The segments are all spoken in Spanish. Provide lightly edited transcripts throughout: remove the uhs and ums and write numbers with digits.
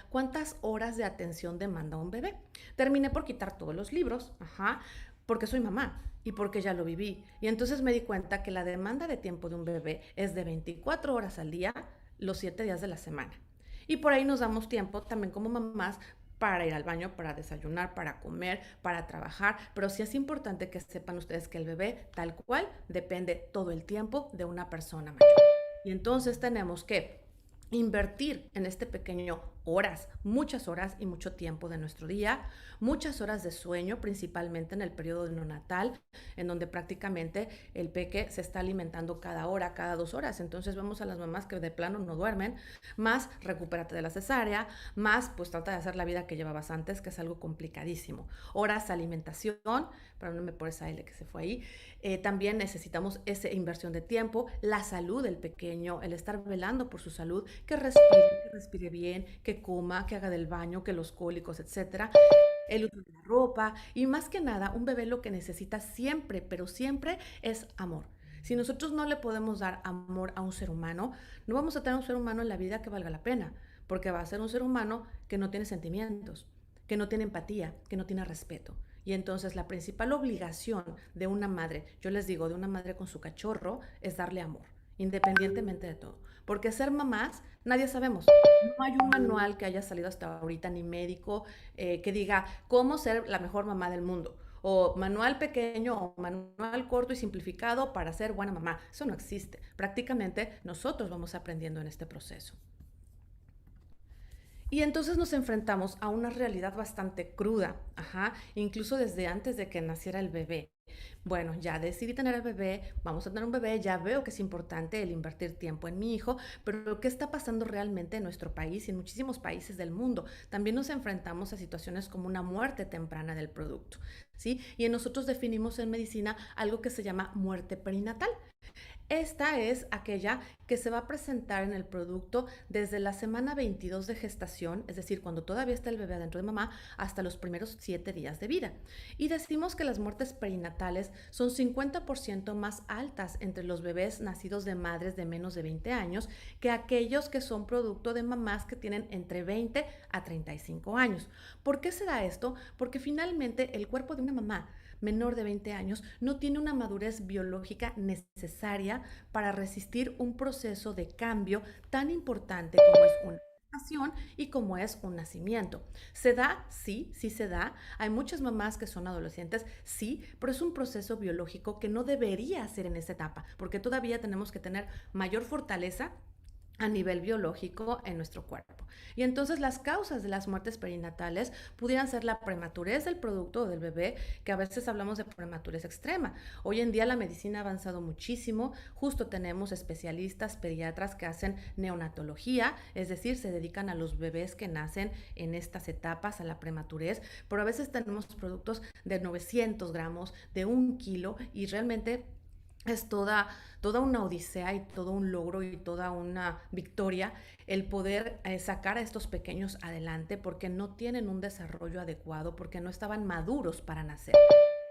¿Cuántas horas de atención demanda un bebé? Terminé por quitar todos los libros, porque soy mamá y porque ya lo viví. Y entonces me di cuenta que la demanda de tiempo de un bebé es de 24 horas al día, los 7 días de la semana. Y por ahí nos damos tiempo también como mamás para ir al baño, para desayunar, para comer, para trabajar, pero sí es importante que sepan ustedes que el bebé, tal cual, depende todo el tiempo de una persona mayor. Y entonces tenemos que invertir en este pequeño horas, muchas horas y mucho tiempo de nuestro día, muchas horas de sueño, principalmente en el periodo neonatal, en donde prácticamente el peque se está alimentando cada hora, cada 2 horas. Entonces vemos a las mamás que de plano no duermen, más recupérate de la cesárea, más pues trata de hacer la vida que llevabas antes, que es algo complicadísimo. Horas, alimentación, perdónenme por esa L que se fue ahí, también necesitamos esa inversión de tiempo, la salud del pequeño, el estar velando por su salud, que respire bien, que coma, que haga del baño, que los cólicos, etcétera. El uso de la ropa y más que nada, un bebé lo que necesita siempre, pero siempre es amor. Si nosotros no le podemos dar amor a un ser humano, no vamos a tener un ser humano en la vida que valga la pena, porque va a ser un ser humano que no tiene sentimientos, que no tiene empatía, que no tiene respeto. Y entonces la principal obligación de una madre, yo les digo, de una madre con su cachorro, es darle amor, independientemente de todo. Porque ser mamás, nadie sabemos. No hay un manual que haya salido hasta ahorita, ni médico, que diga cómo ser la mejor mamá del mundo. O manual pequeño o manual corto y simplificado para ser buena mamá. Eso no existe. Prácticamente nosotros vamos aprendiendo en este proceso. Y entonces nos enfrentamos a una realidad bastante cruda, incluso desde antes de que naciera el bebé. Bueno, ya decidí tener al bebé, vamos a tener un bebé, ya veo que es importante el invertir tiempo en mi hijo, pero ¿qué está pasando realmente en nuestro país y en muchísimos países del mundo? También nos enfrentamos a situaciones como una muerte temprana del producto, ¿sí? Y en nosotros definimos en medicina algo que se llama muerte perinatal. Esta es aquella que se va a presentar en el producto desde la semana 22 de gestación, es decir, cuando todavía está el bebé adentro de mamá, hasta los primeros 7 días de vida. Y decimos que las muertes perinatales son 50% más altas entre los bebés nacidos de madres de menos de 20 años que aquellos que son producto de mamás que tienen entre 20 a 35 años. ¿Por qué se da esto? Porque finalmente el cuerpo de una mamá menor de 20 años no tiene una madurez biológica necesaria para resistir un proceso de cambio tan importante como es una gestación y como es un nacimiento. ¿Se da? Sí, sí se da. Hay muchas mamás que son adolescentes, sí, pero es un proceso biológico que no debería ser en esa etapa, porque todavía tenemos que tener mayor fortaleza a nivel biológico en nuestro cuerpo. Y entonces las causas de las muertes perinatales pudieran ser la prematurez del producto o del bebé, que a veces hablamos de prematurez extrema. Hoy en día la medicina ha avanzado muchísimo, justo tenemos especialistas pediatras que hacen neonatología, es decir, se dedican a los bebés que nacen en estas etapas, a la prematurez, pero a veces tenemos productos de 900 gramos, de 1 kilo, y realmente es toda una odisea y todo un logro y toda una victoria el poder sacar a estos pequeños adelante porque no tienen un desarrollo adecuado, porque no estaban maduros para nacer.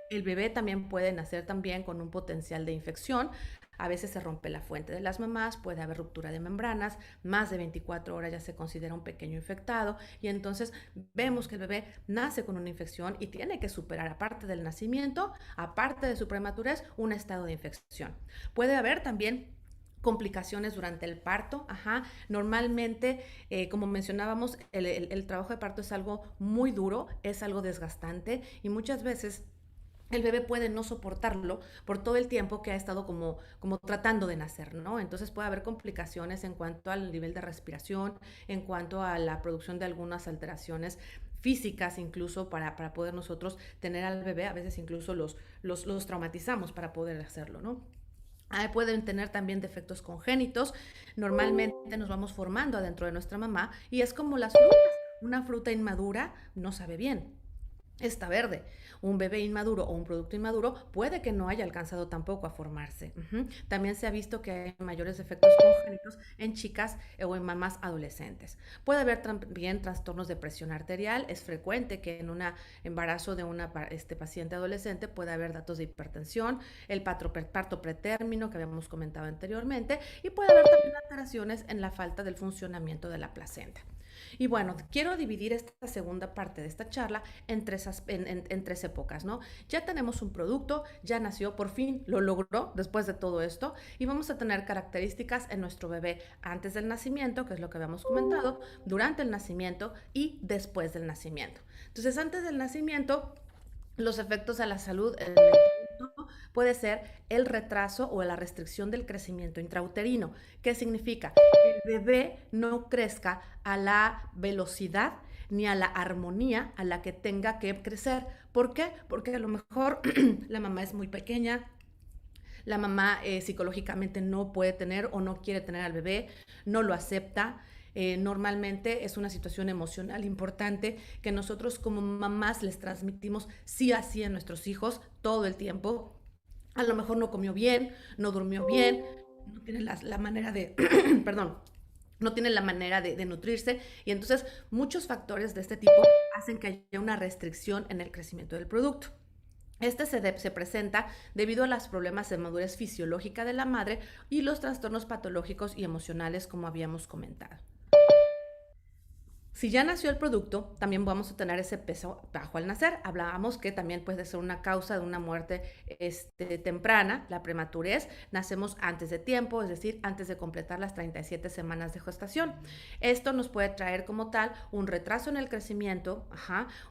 El bebé también puede nacer también con un potencial de infección. A veces se rompe la fuente de las mamás, puede haber ruptura de membranas, más de 24 horas ya se considera un pequeño infectado y entonces vemos que el bebé nace con una infección y tiene que superar, aparte del nacimiento, aparte de su prematurez, un estado de infección. Puede haber también complicaciones durante el parto. Normalmente, como mencionábamos, el trabajo de parto es algo muy duro, es algo desgastante y muchas veces el bebé puede no soportarlo por todo el tiempo que ha estado como tratando de nacer, ¿no? Entonces puede haber complicaciones en cuanto al nivel de respiración, en cuanto a la producción de algunas alteraciones físicas incluso para poder nosotros tener al bebé, a veces incluso los traumatizamos para poder hacerlo, ¿no? Pueden tener también defectos congénitos. Normalmente nos vamos formando adentro de nuestra mamá y es como las frutas. Una fruta inmadura no sabe bien, está verde. Un bebé inmaduro o un producto inmaduro puede que no haya alcanzado tampoco a formarse. También se ha visto que hay mayores efectos congénitos en chicas o en mamás adolescentes. Puede haber también trastornos de presión arterial. Es frecuente que en un embarazo de una paciente adolescente pueda haber datos de hipertensión, el parto pretérmino que habíamos comentado anteriormente y puede haber también alteraciones en la falta del funcionamiento de la placenta. Y bueno, quiero dividir esta segunda parte de esta charla en tres épocas, ¿no? Ya tenemos un producto, ya nació, por fin lo logró después de todo esto, y vamos a tener características en nuestro bebé antes del nacimiento, que es lo que habíamos comentado, durante el nacimiento y después del nacimiento. Entonces, antes del nacimiento, los efectos a la salud en el producto puede ser el retraso o la restricción del crecimiento intrauterino. ¿Qué significa? El bebé no crezca a la velocidad ni a la armonía a la que tenga que crecer. ¿Por qué? Porque a lo mejor la mamá es muy pequeña, la mamá psicológicamente no puede tener o no quiere tener al bebé, no lo acepta. Normalmente es una situación emocional importante que nosotros como mamás les transmitimos sí así a nuestros hijos todo el tiempo. A lo mejor no comió bien, no durmió bien, no tiene la manera de, perdón, no tiene la manera de nutrirse, y entonces muchos factores de este tipo hacen que haya una restricción en el crecimiento del producto. Se presenta debido a los problemas de madurez fisiológica de la madre y los trastornos patológicos y emocionales, como habíamos comentado. Si ya nació el producto, también vamos a tener ese peso bajo al nacer. Hablábamos que también puede ser una causa de una muerte temprana, la prematurez. Nacemos antes de tiempo, es decir, antes de completar las 37 semanas de gestación. Esto nos puede traer como tal un retraso en el crecimiento,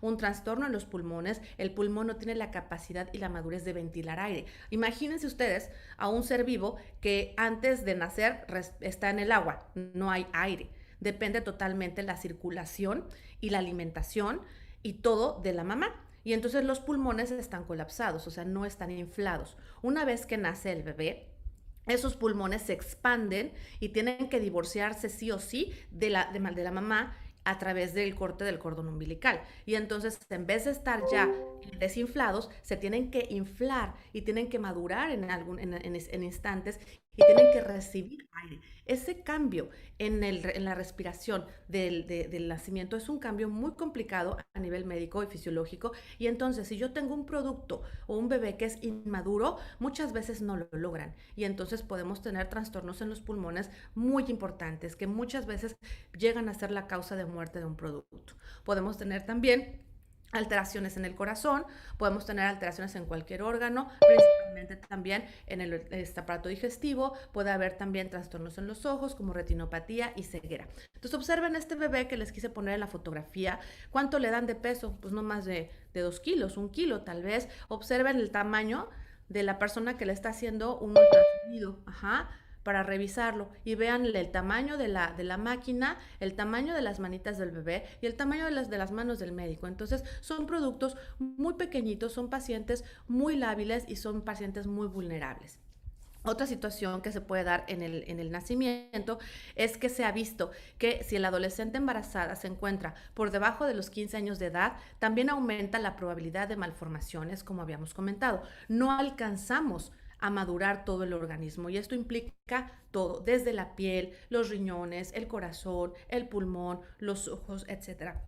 un trastorno en los pulmones. El pulmón no tiene la capacidad y la madurez de ventilar aire. Imagínense ustedes a un ser vivo que antes de nacer está en el agua, no hay aire. Depende totalmente la circulación y la alimentación y todo de la mamá. Y entonces los pulmones están colapsados, o sea, no están inflados. Una vez que nace el bebé, esos pulmones se expanden y tienen que divorciarse sí o sí de la mamá a través del corte del cordón umbilical. Y entonces, en vez de estar ya desinflados, se tienen que inflar y tienen que madurar en instantes y tienen que recibir aire. Ese cambio en la respiración del nacimiento es un cambio muy complicado a nivel médico y fisiológico. Y entonces, si yo tengo un producto o un bebé que es inmaduro, muchas veces no lo logran. Y entonces podemos tener trastornos en los pulmones muy importantes que muchas veces llegan a ser la causa de muerte de un producto. Podemos tener también alteraciones en el corazón, podemos tener alteraciones en cualquier órgano, principalmente también en el aparato digestivo. Puede haber también trastornos en los ojos como retinopatía y ceguera. Entonces observen este bebé que les quise poner en la fotografía. ¿Cuánto le dan de peso? Pues no más de 2 kilos, 1 kilo tal vez. Observen el tamaño de la persona que le está haciendo un ultrasonido, para revisarlo, y vean el tamaño de la máquina, el tamaño de las manitas del bebé y el tamaño de las manos del médico. Entonces son productos muy pequeñitos, son pacientes muy lábiles y son pacientes muy vulnerables. Otra situación que se puede dar en el nacimiento es que se ha visto que si la adolescente embarazada se encuentra por debajo de los 15 años de edad, también aumenta la probabilidad de malformaciones, como habíamos comentado. No alcanzamos a madurar todo el organismo, y esto implica todo, desde la piel, los riñones, el corazón, el pulmón, los ojos, etcétera.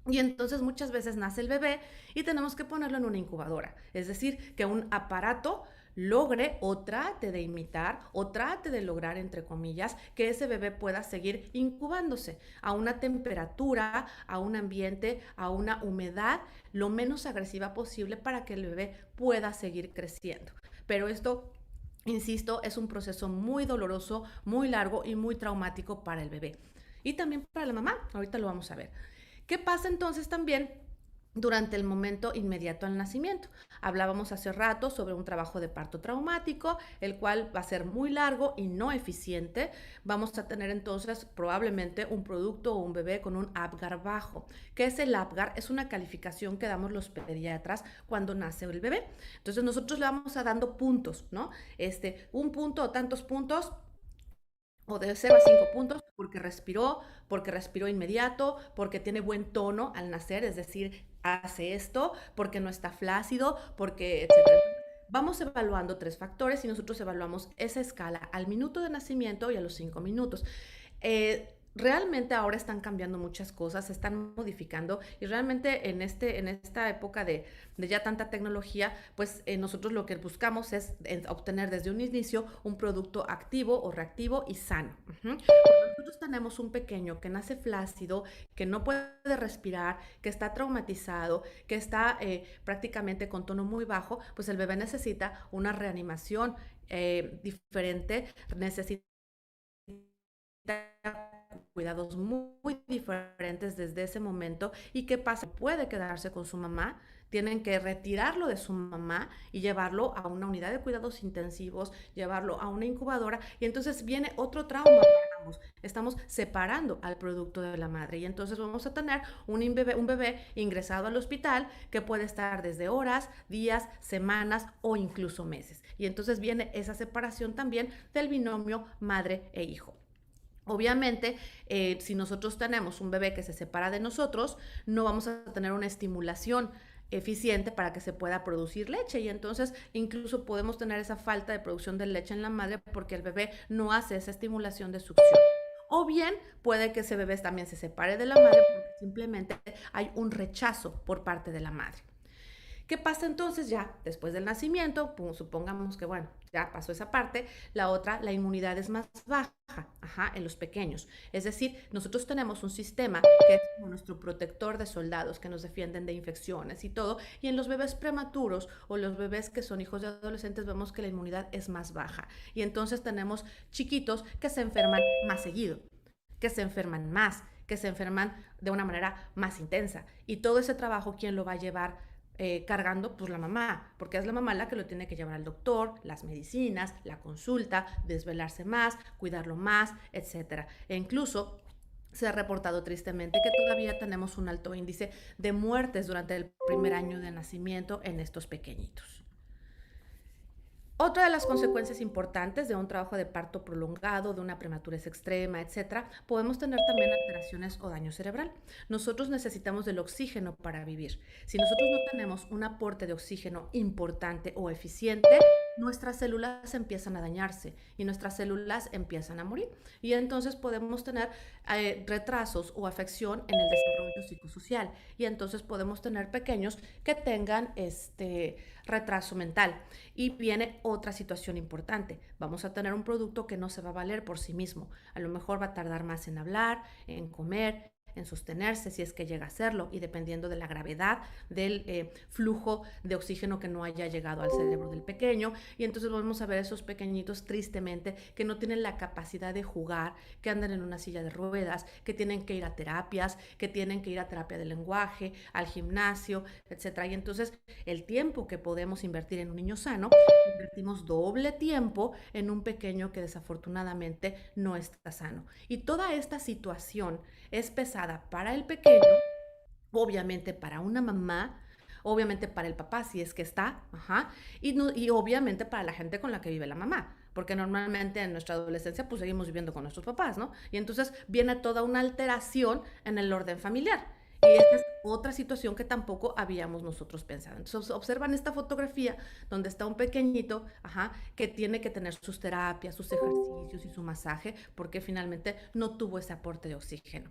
Y entonces muchas veces nace el bebé y tenemos que ponerlo en una incubadora, es decir, que un aparato logre o trate de imitar o trate de lograr, entre comillas, que ese bebé pueda seguir incubándose a una temperatura, a un ambiente, a una humedad lo menos agresiva posible para que el bebé pueda seguir creciendo. Pero esto, insisto, es un proceso muy doloroso, muy largo y muy traumático para el bebé. Y también para la mamá, ahorita lo vamos a ver. ¿Qué pasa entonces también durante el momento inmediato al nacimiento? Hablábamos hace rato sobre un trabajo de parto traumático, el cual va a ser muy largo y no eficiente. Vamos a tener entonces probablemente un producto o un bebé con un APGAR bajo. ¿Qué es el APGAR? Es una calificación que damos los pediatras cuando nace el bebé. Entonces nosotros le vamos a dando puntos, ¿no? Un punto o tantos puntos, o de 0 a 5 puntos, porque respiró inmediato, porque tiene buen tono al nacer, es decir, hace esto, porque no está flácido, porque, etcétera. Vamos evaluando 3 factores y nosotros evaluamos esa escala al minuto de nacimiento y a los 5 minutos. Realmente ahora están cambiando muchas cosas, se están modificando y realmente en esta época de ya tanta tecnología, pues nosotros lo que buscamos es obtener desde un inicio un producto activo o reactivo y sano. Ujú. Cuando nosotros tenemos un pequeño que nace flácido, que no puede respirar, que está traumatizado, que está prácticamente con tono muy bajo, pues el bebé necesita una reanimación diferente, necesita cuidados muy diferentes desde ese momento. ¿Y qué pasa? Puede quedarse con su mamá, tienen que retirarlo de su mamá y llevarlo a una unidad de cuidados intensivos, llevarlo a una incubadora y entonces viene otro trauma para ambos. Estamos separando al producto de la madre y entonces vamos a tener un bebé ingresado al hospital que puede estar desde horas, días, semanas o incluso meses. Y entonces viene esa separación también del binomio madre e hijo. Obviamente, si nosotros tenemos un bebé que se separa de nosotros, no vamos a tener una estimulación eficiente para que se pueda producir leche y entonces incluso podemos tener esa falta de producción de leche en la madre porque el bebé no hace esa estimulación de succión. O bien puede que ese bebé también se separe de la madre porque simplemente hay un rechazo por parte de la madre. ¿Qué pasa entonces ya después del nacimiento? Pues, supongamos que, bueno, ya pasó esa parte. La otra, la inmunidad es más baja, ajá, en los pequeños. Es decir, nosotros tenemos un sistema que es como nuestro protector de soldados que nos defienden de infecciones y todo. Y en los bebés prematuros o los bebés que son hijos de adolescentes vemos que la inmunidad es más baja. Y entonces tenemos chiquitos que se enferman más seguido, que se enferman más, que se enferman de una manera más intensa. Y todo ese trabajo, ¿quién lo va a llevar cargando? Pues la mamá, porque es la mamá la que lo tiene que llevar al doctor, las medicinas, la consulta, desvelarse más, cuidarlo más, etcétera. E incluso se ha reportado tristemente que todavía tenemos un alto índice de muertes durante el primer año de nacimiento en estos pequeñitos. Otra de las consecuencias importantes de un trabajo de parto prolongado, de una prematurez extrema, etcétera, podemos tener también alteraciones o daño cerebral. Nosotros necesitamos del oxígeno para vivir. Si nosotros no tenemos un aporte de oxígeno importante o eficiente, nuestras células empiezan a dañarse y nuestras células empiezan a morir. Y entonces podemos tener retrasos o afección en el desarrollo psicosocial. Y entonces podemos tener pequeños que tengan retraso mental. Y viene otra situación importante. Vamos a tener un producto que no se va a valer por sí mismo. A lo mejor va a tardar más en hablar, en comer, en sostenerse, si es que llega a hacerlo, y dependiendo de la gravedad del flujo de oxígeno que no haya llegado al cerebro del pequeño. Y entonces vamos a ver esos pequeñitos tristemente que no tienen la capacidad de jugar, que andan en una silla de ruedas, que tienen que ir a terapias, que tienen que ir a terapia de lenguaje, al gimnasio, etcétera. Y entonces el tiempo que podemos invertir en un niño sano, invertimos doble tiempo en un pequeño que desafortunadamente no está sano. Y toda esta situación es pesada para el pequeño, obviamente para una mamá, obviamente para el papá si es que está, ajá, y, no, y obviamente para la gente con la que vive la mamá, porque normalmente en nuestra adolescencia pues seguimos viviendo con nuestros papás, ¿no? Y entonces viene toda una alteración en el orden familiar. Y esta es otra situación que tampoco habíamos nosotros pensado. Entonces observan esta fotografía donde está un pequeñito, ajá, que tiene que tener sus terapias, sus ejercicios y su masaje, porque finalmente no tuvo ese aporte de oxígeno.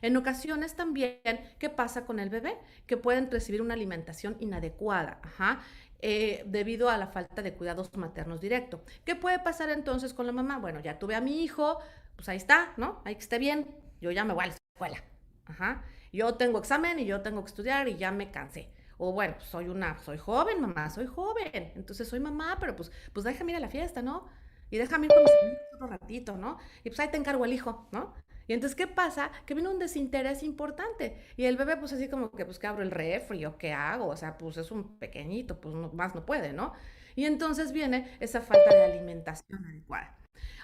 En ocasiones también, ¿qué pasa con el bebé? Que pueden recibir una alimentación inadecuada, ajá, debido a la falta de cuidados maternos directos. ¿Qué puede pasar entonces con la mamá? Bueno, ya tuve a mi hijo, pues ahí está, ¿no? Ahí que esté bien, yo ya me voy a la escuela. Ajá. Yo tengo examen y yo tengo que estudiar y ya me cansé. O bueno, pues soy joven, mamá, soy joven. Entonces soy mamá, pero pues déjame ir a la fiesta, ¿no? Y déjame ir con mis amigos otro ratito, ¿no? Y pues ahí te encargo el hijo, ¿no? Y entonces, ¿qué pasa? Que viene un desinterés importante. Y el bebé, pues así como que, pues, ¿qué abro el refri o qué hago? O sea, pues es un pequeñito, pues no, más no puede, ¿no? Y entonces viene esa falta de alimentación adecuada.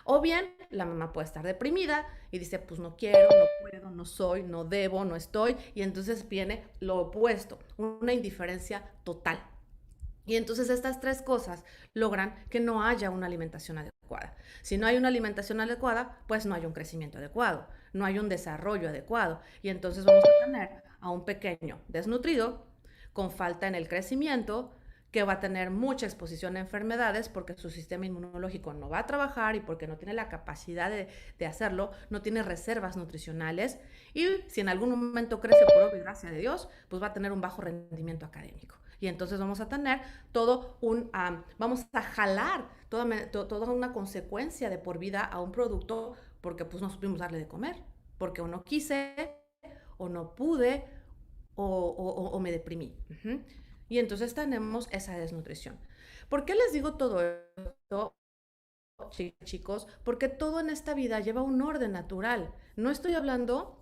O bien la mamá puede estar deprimida y dice, pues no quiero, no puedo, no soy, no debo, no estoy. Y entonces viene lo opuesto, una indiferencia total. Y entonces estas tres cosas logran que no haya una alimentación adecuada. Si no hay una alimentación adecuada, pues no hay un crecimiento adecuado, no hay un desarrollo adecuado. Y entonces vamos a tener a un pequeño desnutrido, con falta en el crecimiento, que va a tener mucha exposición a enfermedades porque su sistema inmunológico no va a trabajar y porque no tiene la capacidad de hacerlo, no tiene reservas nutricionales y si en algún momento crece por obra y gracia de Dios, pues va a tener un bajo rendimiento académico. Y entonces vamos a tener vamos a jalar toda una consecuencia de por vida a un producto porque pues no supimos darle de comer, porque o no quise, o no pude, o me deprimí. Y entonces tenemos esa desnutrición. ¿Por qué les digo todo esto, chicos? Porque todo en esta vida lleva un orden natural. No estoy hablando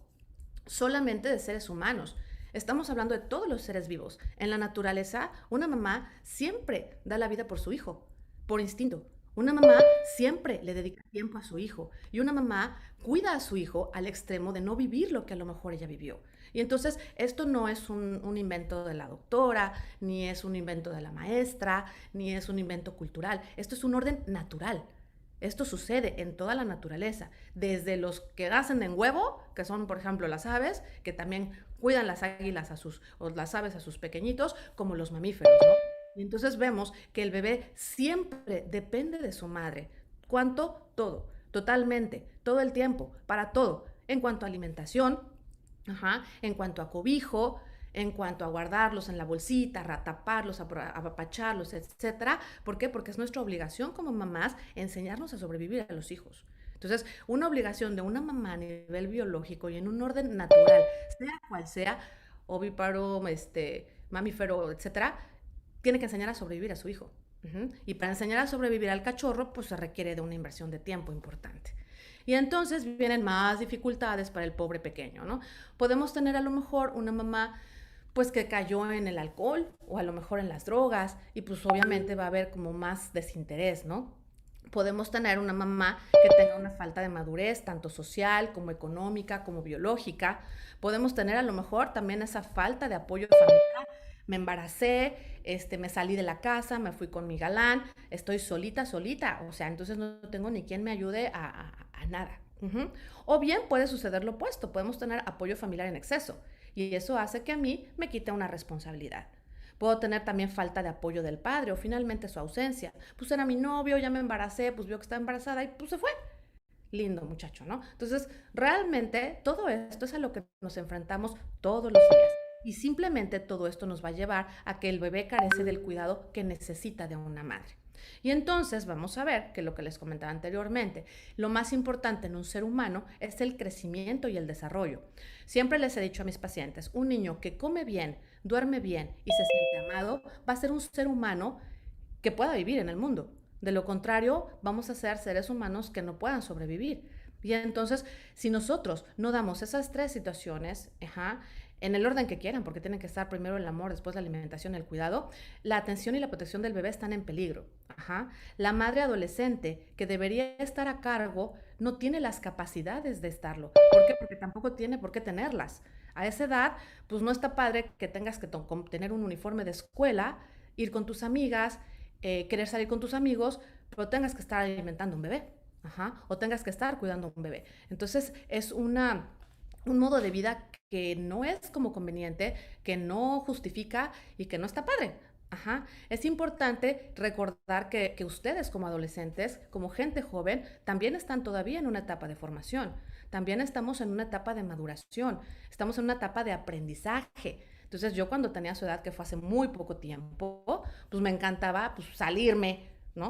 solamente de seres humanos. Estamos hablando de todos los seres vivos. En la naturaleza, una mamá siempre da la vida por su hijo, por instinto. Una mamá siempre le dedica tiempo a su hijo y una mamá cuida a su hijo al extremo de no vivir lo que a lo mejor ella vivió. Y entonces esto no es un invento de la doctora, ni es un invento de la maestra, ni es un invento cultural. Esto es un orden natural. Esto sucede en toda la naturaleza, desde los que nacen en huevo, que son por ejemplo las aves, que también cuidan las águilas o las aves a sus pequeñitos, como los mamíferos, ¿no? Y entonces vemos que el bebé siempre depende de su madre. ¿Cuánto? Todo, totalmente, todo el tiempo, para todo, en cuanto a alimentación, ajá, en cuanto a cobijo, en cuanto a guardarlos en la bolsita, taparlos, apapacharlos, etcétera. ¿Por qué? Porque es nuestra obligación como mamás enseñarnos a sobrevivir a los hijos. Entonces, una obligación de una mamá a nivel biológico y en un orden natural, sea cual sea, ovíparo, mamífero, etcétera, tiene que enseñar a sobrevivir a su hijo. Y para enseñar a sobrevivir al cachorro, pues se requiere de una inversión de tiempo importante. Y entonces vienen más dificultades para el pobre pequeño, ¿no? Podemos tener a lo mejor una mamá pues que cayó en el alcohol o a lo mejor en las drogas y pues obviamente va a haber como más desinterés, ¿no? Podemos tener una mamá que tenga una falta de madurez, tanto social como económica, como biológica. Podemos tener a lo mejor también esa falta de apoyo familiar. Me embaracé, me salí de la casa, me fui con mi galán, estoy solita, solita, o sea, entonces no tengo ni quien me ayude a nada. O bien puede suceder lo opuesto, podemos tener apoyo familiar en exceso y eso hace que a mí me quite una responsabilidad. Puedo tener también falta de apoyo del padre o finalmente su ausencia. Pues era mi novio, ya me embaracé, pues vio que estaba embarazada y pues se fue. Lindo muchacho, ¿no? Entonces, realmente todo esto es a lo que nos enfrentamos todos los días. Y simplemente todo esto nos va a llevar a que el bebé carece del cuidado que necesita de una madre. Y entonces vamos a ver que lo que les comentaba anteriormente, lo más importante en un ser humano es el crecimiento y el desarrollo. Siempre les he dicho a mis pacientes, un niño que come bien, duerme bien y se siente amado, va a ser un ser humano que pueda vivir en el mundo. De lo contrario, vamos a ser seres humanos que no puedan sobrevivir. Y entonces, si nosotros no damos esas tres situaciones, en el orden que quieran, porque tienen que estar primero el amor, después la alimentación, el cuidado, la atención y la protección del bebé están en peligro. La madre adolescente que debería estar a cargo no tiene las capacidades de estarlo. ¿Por qué? Porque tampoco tiene por qué tenerlas. A esa edad, pues no está padre que tengas que tener un uniforme de escuela, ir con tus amigas, querer salir con tus amigos, pero tengas que estar alimentando un bebé. O tengas que estar cuidando un bebé. Entonces es un modo de vida que no es como conveniente, que no justifica y que no está padre. Es importante recordar que ustedes como adolescentes, como gente joven, también están todavía en una etapa de formación. También estamos en una etapa de maduración. Estamos en una etapa de aprendizaje. Entonces yo cuando tenía su edad, que fue hace muy poco tiempo, pues me encantaba pues, salirme, ¿no?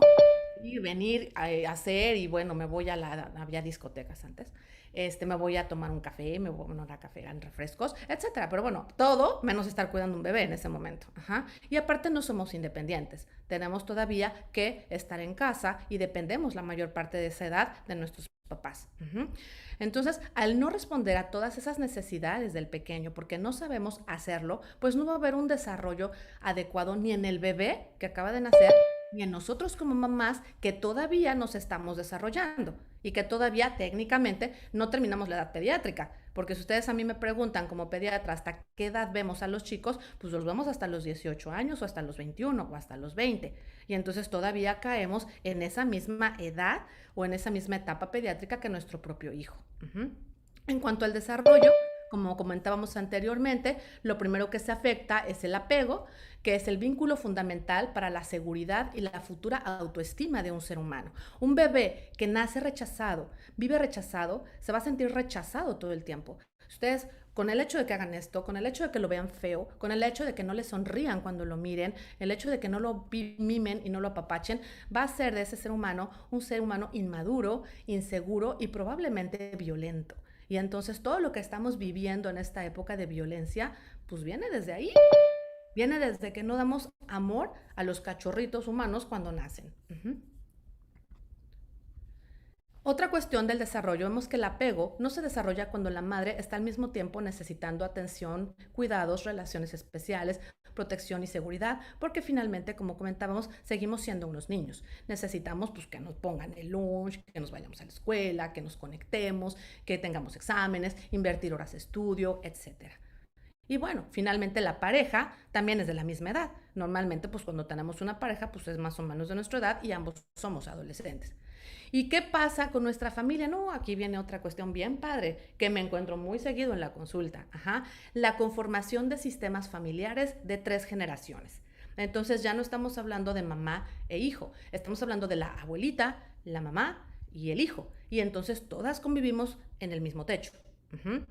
Ir, venir, hacer y bueno, me voy había discotecas antes, me voy a tomar un café, me voy a café, en refrescos, etcétera. Pero bueno, todo menos estar cuidando un bebé en ese momento. Y aparte no somos independientes. Tenemos todavía que estar en casa y dependemos la mayor parte de esa edad de nuestros papás. Entonces, al no responder a todas esas necesidades del pequeño, porque no sabemos hacerlo, pues no va a haber un desarrollo adecuado ni en el bebé que acaba de nacer, ni en nosotros como mamás que todavía nos estamos desarrollando y que todavía técnicamente no terminamos la edad pediátrica. Porque si ustedes a mí me preguntan como pediatra hasta qué edad vemos a los chicos, pues los vemos hasta los 18 años o hasta los 21 o hasta los 20. Y entonces todavía caemos en esa misma edad o en esa misma etapa pediátrica que nuestro propio hijo. En cuanto al desarrollo, como comentábamos anteriormente, lo primero que se afecta es el apego, que es el vínculo fundamental para la seguridad y la futura autoestima de un ser humano. Un bebé que nace rechazado, vive rechazado, se va a sentir rechazado todo el tiempo. Ustedes, con el hecho de que hagan esto, con el hecho de que lo vean feo, con el hecho de que no le sonrían cuando lo miren, el hecho de que no lo mimen y no lo apapachen, va a hacer de ese ser humano un ser humano inmaduro, inseguro y probablemente violento. Y entonces todo lo que estamos viviendo en esta época de violencia, pues viene desde ahí. Viene desde que no damos amor a los cachorritos humanos cuando nacen. Otra cuestión del desarrollo, vemos que el apego no se desarrolla cuando la madre está al mismo tiempo necesitando atención, cuidados, relaciones especiales, protección y seguridad, porque finalmente, como comentábamos, seguimos siendo unos niños. Necesitamos pues, que nos pongan el lunch, que nos vayamos a la escuela, que nos conectemos, que tengamos exámenes, invertir horas de estudio, etcétera. Y bueno, finalmente la pareja también es de la misma edad. Normalmente, pues cuando tenemos una pareja, pues es más o menos de nuestra edad y ambos somos adolescentes. ¿Y qué pasa con nuestra familia? No, aquí viene otra cuestión bien padre que me encuentro muy seguido en la consulta. Ajá. La conformación de sistemas familiares de 3 generaciones. Entonces ya no estamos hablando de mamá e hijo, estamos hablando de la abuelita, la mamá y el hijo. Y entonces todas convivimos en el mismo techo. Ujú.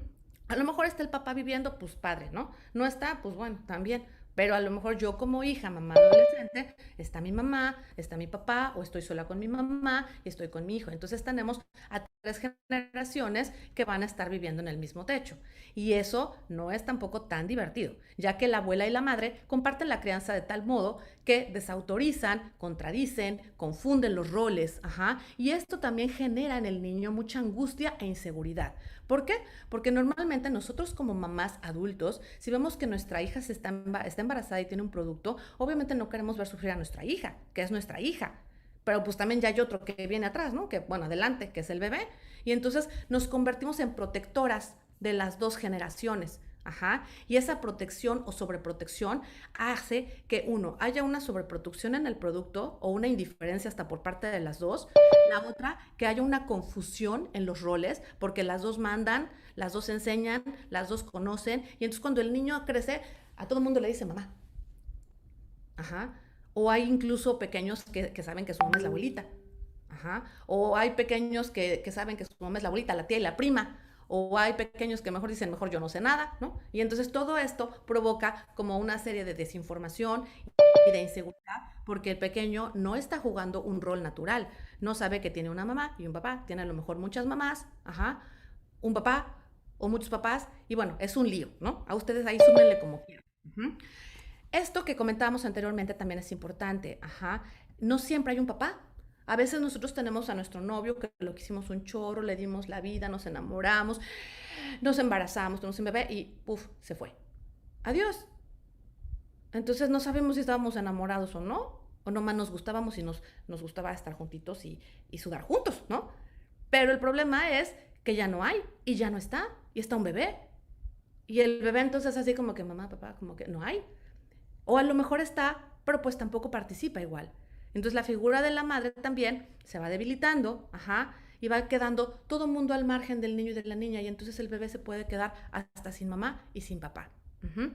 A lo mejor está el papá viviendo, pues padre, ¿no? No está, pues bueno, también. Pero a lo mejor yo como hija, mamá adolescente, está mi mamá, está mi papá, o estoy sola con mi mamá y estoy con mi hijo. Entonces tenemos a 3 generaciones que van a estar viviendo en el mismo techo. Y eso no es tampoco tan divertido, ya que la abuela y la madre comparten la crianza de tal modo que desautorizan, contradicen, confunden los roles. Ajá. Y esto también genera en el niño mucha angustia e inseguridad. ¿Por qué? Porque normalmente nosotros como mamás adultos, si vemos que nuestra hija está embarazada y tiene un producto, obviamente no queremos ver sufrir a nuestra hija, que es nuestra hija. Pero pues también ya hay otro que viene atrás, ¿no? Que bueno, adelante, que es el bebé. Y entonces nos convertimos en protectoras de las 2 generaciones. Ajá. Y esa protección o sobreprotección hace que uno haya una sobreprotección en el producto o una indiferencia hasta por parte de las dos. La otra, que haya una confusión en los roles, porque las dos mandan, las dos enseñan, las dos conocen. Y entonces cuando el niño crece, a todo el mundo le dice mamá. Ajá. O hay incluso pequeños que saben que su mamá es la abuelita. Ajá. O hay pequeños que saben que su mamá es la abuelita, la tía y la prima. O hay pequeños que mejor dicen, mejor yo no sé nada, ¿no? Y entonces todo esto provoca como una serie de desinformación y de inseguridad, porque el pequeño no está jugando un rol natural. No sabe que tiene una mamá y un papá. Tiene a lo mejor muchas mamás, ajá, un papá o muchos papás. Y bueno, es un lío, ¿no? A ustedes ahí súmenle como quieran. Ujú. Esto que comentábamos anteriormente también es importante. Ajá. No siempre hay un papá. A veces nosotros tenemos a nuestro novio que lo quisimos un chorro, le dimos la vida, nos enamoramos, nos embarazamos, tenemos un bebé y puf, se fue. Adiós. Entonces no sabemos si estábamos enamorados o nomás nos gustábamos y nos gustaba estar juntitos y sudar juntos, ¿no? Pero el problema es que ya no hay y ya no está y está un bebé. Y el bebé entonces así como que mamá, papá, como que no hay. O a lo mejor está, pero pues tampoco participa igual. Entonces la figura de la madre también se va debilitando, ajá, y va quedando todo el mundo al margen del niño y de la niña, y entonces el bebé se puede quedar hasta sin mamá y sin papá. Ujú.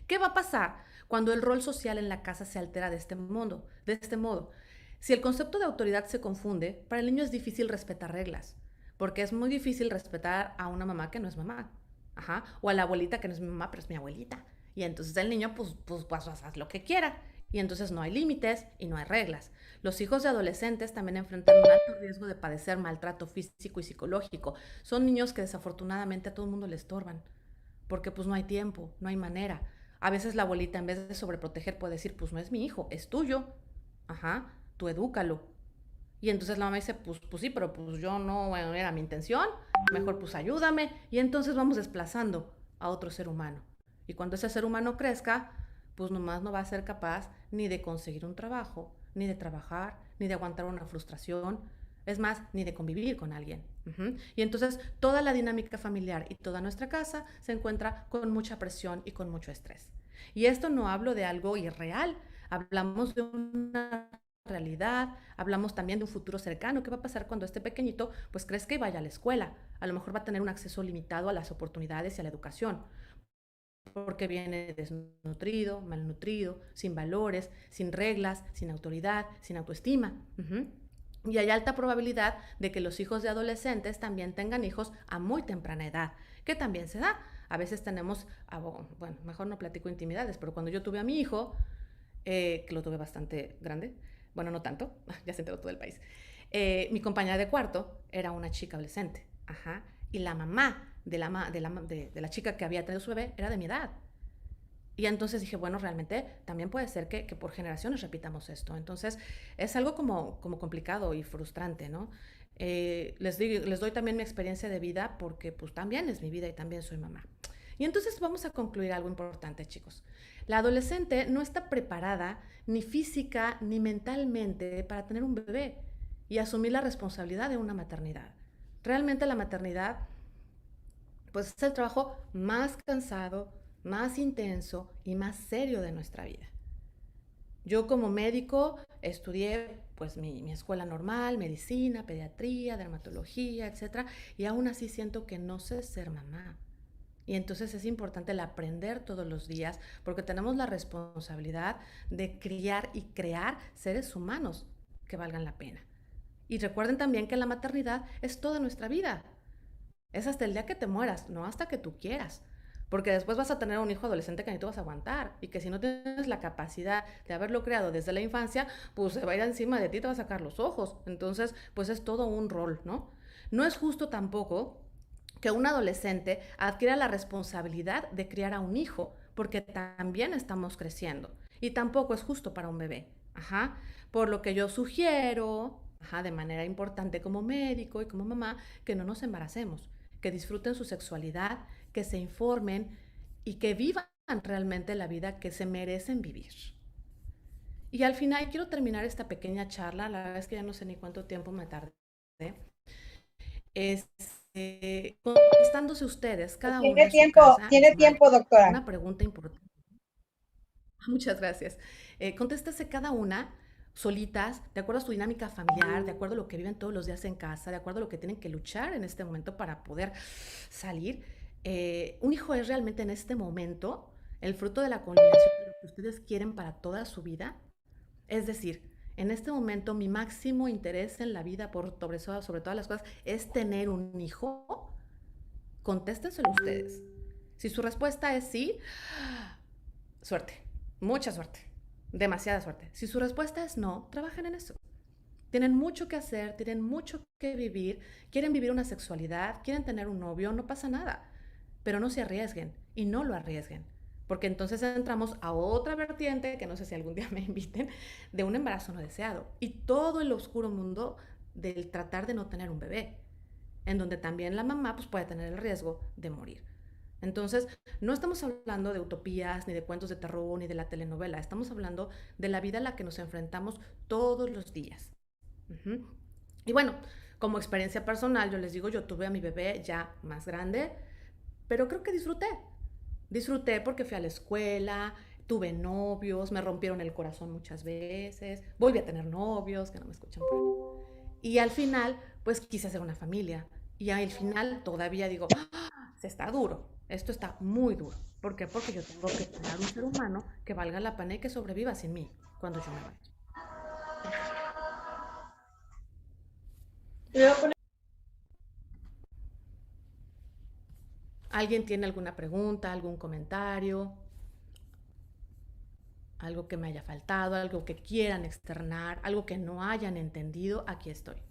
¿Qué va a pasar cuando el rol social en la casa se altera de este modo? De este modo? Si el concepto de autoridad se confunde, para el niño es difícil respetar reglas, porque es muy difícil respetar a una mamá que no es mamá, ajá, o a la abuelita que no es mi mamá, pero es mi abuelita. Y entonces el niño, pues haz lo que quiera. Y entonces no hay límites y no hay reglas. Los hijos de adolescentes también enfrentan un alto riesgo de padecer maltrato físico y psicológico. Son niños que desafortunadamente a todo el mundo le estorban, porque pues no hay tiempo, no hay manera. A veces la abuelita en vez de sobreproteger puede decir, pues no es mi hijo, es tuyo. Ajá, tú edúcalo. Y entonces la mamá dice, pues sí, pero pues yo no, bueno, era mi intención, mejor pues ayúdame. Y entonces vamos desplazando a otro ser humano. Y cuando ese ser humano crezca, pues nomás no va a ser capaz ni de conseguir un trabajo, ni de trabajar, ni de aguantar una frustración, es más, ni de convivir con alguien. Y entonces toda la dinámica familiar y toda nuestra casa se encuentra con mucha presión y con mucho estrés. Y esto no hablo de algo irreal, hablamos de una realidad, hablamos también de un futuro cercano, qué va a pasar cuando este pequeñito pues crezca y vaya a la escuela, a lo mejor va a tener un acceso limitado a las oportunidades y a la educación, porque viene desnutrido, malnutrido, sin valores, sin reglas, sin autoridad, sin autoestima. Y hay alta probabilidad de que los hijos de adolescentes también tengan hijos a muy temprana edad, que también se da. A veces tenemos, bueno, mejor no platico intimidades, pero cuando yo tuve a mi hijo, que lo tuve bastante grande, bueno, no tanto, ya se enteró todo el país, mi compañera de cuarto era una chica adolescente, ajá, y la mamá de la chica que había tenido su bebé era de mi edad. Y entonces dije, bueno, realmente también puede ser que por generaciones repitamos esto. Entonces es algo como complicado y frustrante, ¿no? Les doy también mi experiencia de vida porque pues también es mi vida y también soy mamá. Y entonces vamos a concluir algo importante, chicos. La adolescente no está preparada ni física ni mentalmente para tener un bebé y asumir la responsabilidad de una maternidad. Realmente la maternidad pues es el trabajo más cansado, más intenso y más serio de nuestra vida. Yo como médico estudié pues mi escuela normal, medicina, pediatría, dermatología, etcétera, y aún así siento que no sé ser mamá. Y entonces es importante el aprender todos los días porque tenemos la responsabilidad de criar y crear seres humanos que valgan la pena. Y recuerden también que la maternidad es toda nuestra vida. Es hasta el día que te mueras, no hasta que tú quieras. Porque después vas a tener un hijo adolescente que ni tú vas a aguantar. Y que si no tienes la capacidad de haberlo creado desde la infancia, pues se va a ir encima de ti y te va a sacar los ojos. Entonces, pues es todo un rol, ¿no? No es justo tampoco que un adolescente adquiera la responsabilidad de criar a un hijo, porque también estamos creciendo. Y tampoco es justo para un bebé. Ajá. Por lo que yo sugiero, ajá, de manera importante como médico y como mamá, que no nos embaracemos, que disfruten su sexualidad, que se informen y que vivan realmente la vida que se merecen vivir. Y al final quiero terminar esta pequeña charla, la verdad es que ya no sé ni cuánto tiempo me tardé, es contestándose ustedes, cada uno en su casa, en Tiene su área, tiempo, doctora. una pregunta importante. Muchas gracias. Contéstese cada una solitas, de acuerdo a su dinámica familiar, de acuerdo a lo que viven todos los días en casa, de acuerdo a lo que tienen que luchar en este momento para poder salir. Un hijo es realmente en este momento el fruto de la combinación de lo que ustedes quieren para toda su vida. Es decir, en este momento mi máximo interés en la vida, sobre todas las cosas, es tener un hijo. Contéstenselo ustedes. Si su respuesta es sí, suerte, mucha suerte, demasiada suerte. Si su respuesta es no, trabajen en eso. Tienen mucho que hacer, tienen mucho que vivir, quieren vivir una sexualidad, quieren tener un novio, no pasa nada. Pero no se arriesguen y no lo arriesguen. Porque entonces entramos a otra vertiente, que no sé si algún día me inviten, de un embarazo no deseado. Y todo el oscuro mundo del tratar de no tener un bebé, en donde también la mamá pues, puede tener el riesgo de morir. Entonces, no estamos hablando de utopías, ni de cuentos de terror, ni de la telenovela. Estamos hablando de la vida a la que nos enfrentamos todos los días. Uh-huh. Y bueno, como experiencia personal, yo les digo, yo tuve a mi bebé ya más grande, pero creo que disfruté. Disfruté porque fui a la escuela, tuve novios, me rompieron el corazón muchas veces, volví a tener novios, que no me escuchan por ahí. Y al final, pues quise hacer una familia. Y al final todavía digo, ¡ah! Se está duro, esto está muy duro. ¿Por qué? Porque yo tengo que crear un ser humano que valga la pena y que sobreviva sin mí cuando yo me vaya. ¿Alguien tiene alguna pregunta, algún comentario, algo que me haya faltado, algo que quieran externar, algo que no hayan entendido? Aquí estoy.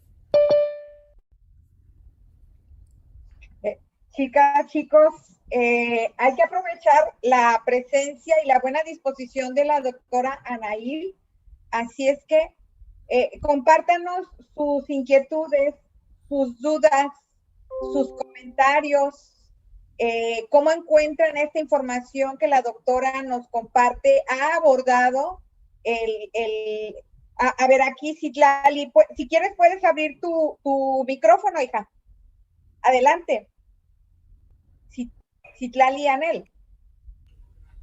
Chicas, chicos, hay que aprovechar la presencia y la buena disposición de la doctora Anaí. Así es que compártanos sus inquietudes, sus dudas, sus comentarios, cómo encuentran esta información que la doctora nos comparte. Ha abordado a ver, aquí, Citlali, si quieres puedes abrir tu micrófono, hija. Adelante. Citlali Anel.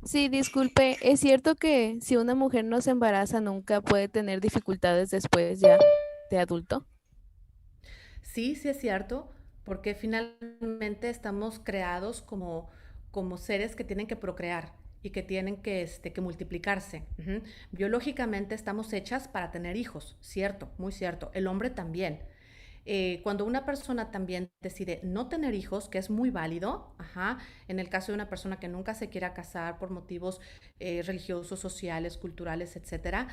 Sí, disculpe, ¿es cierto que si una mujer no se embaraza nunca puede tener dificultades después ya de adulto? Sí, sí es cierto, porque finalmente estamos creados como seres que tienen que procrear y que tienen que multiplicarse. Ujú. Biológicamente estamos hechas para tener hijos, cierto, muy cierto. El hombre también. Cuando una persona también decide no tener hijos, que es muy válido, ajá, en el caso de una persona que nunca se quiera casar por motivos religiosos, sociales, culturales, etcétera,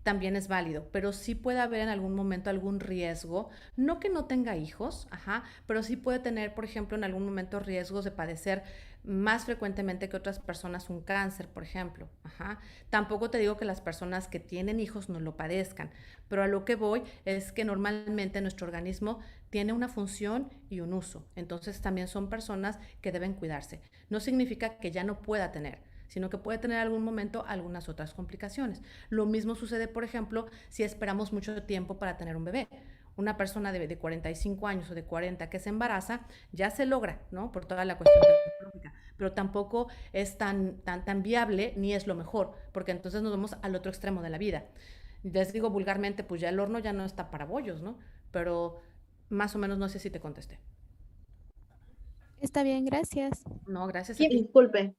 también es válido, pero sí puede haber en algún momento algún riesgo, no que no tenga hijos, ajá, pero sí puede tener, por ejemplo, en algún momento riesgos de padecer más frecuentemente que otras personas un cáncer, por ejemplo, ajá. Tampoco te digo que las personas que tienen hijos no lo padezcan, pero a lo que voy es que normalmente nuestro organismo tiene una función y un uso, entonces también son personas que deben cuidarse. No significa que ya no pueda tener, sino que puede tener en algún momento algunas otras complicaciones. Lo mismo sucede, por ejemplo, si esperamos mucho tiempo para tener un bebé. Una persona de 45 años o de 40 que se embaraza, ya se logra, ¿no? Por toda la cuestión tecnológica, pero tampoco es tan viable ni es lo mejor, porque entonces nos vamos al otro extremo de la vida. Les digo vulgarmente, pues ya el horno ya no está para bollos, ¿no? Pero más o menos no sé si te contesté. Está bien, gracias. No, gracias a Kim- ti. Disculpe,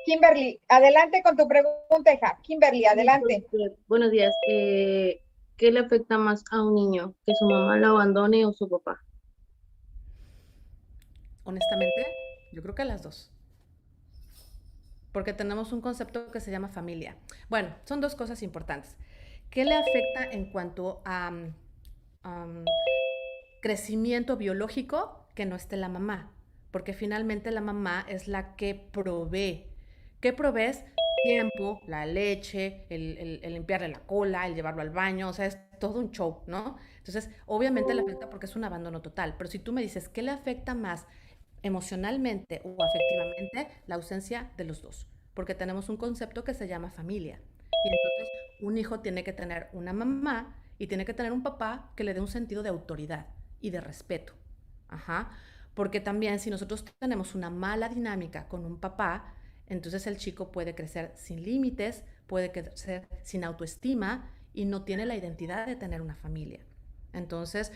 Kimberly, adelante con tu pregunta, hija. Kimberly, adelante. disculpe, buenos días. ¿Qué le afecta más a un niño? ¿Que su mamá lo abandone o su papá? Honestamente, yo creo que las dos. Porque tenemos un concepto que se llama familia. Bueno, son dos cosas importantes. ¿Qué le afecta en cuanto a crecimiento biológico? Que no esté la mamá, porque finalmente la mamá es la que provee. ¿Qué provees? Tiempo, la leche, el limpiarle la cola, el llevarlo al baño, o sea, es todo un show, ¿no? Entonces, obviamente le afecta porque es un abandono total, pero si tú me dices, ¿qué le afecta más emocionalmente o afectivamente? La ausencia de los dos, porque tenemos un concepto que se llama familia. Y entonces un hijo tiene que tener una mamá y tiene que tener un papá que le dé un sentido de autoridad y de respeto. Ajá. Porque también si nosotros tenemos una mala dinámica con un papá, entonces el chico puede crecer sin límites, puede crecer sin autoestima y no tiene la identidad de tener una familia. Entonces,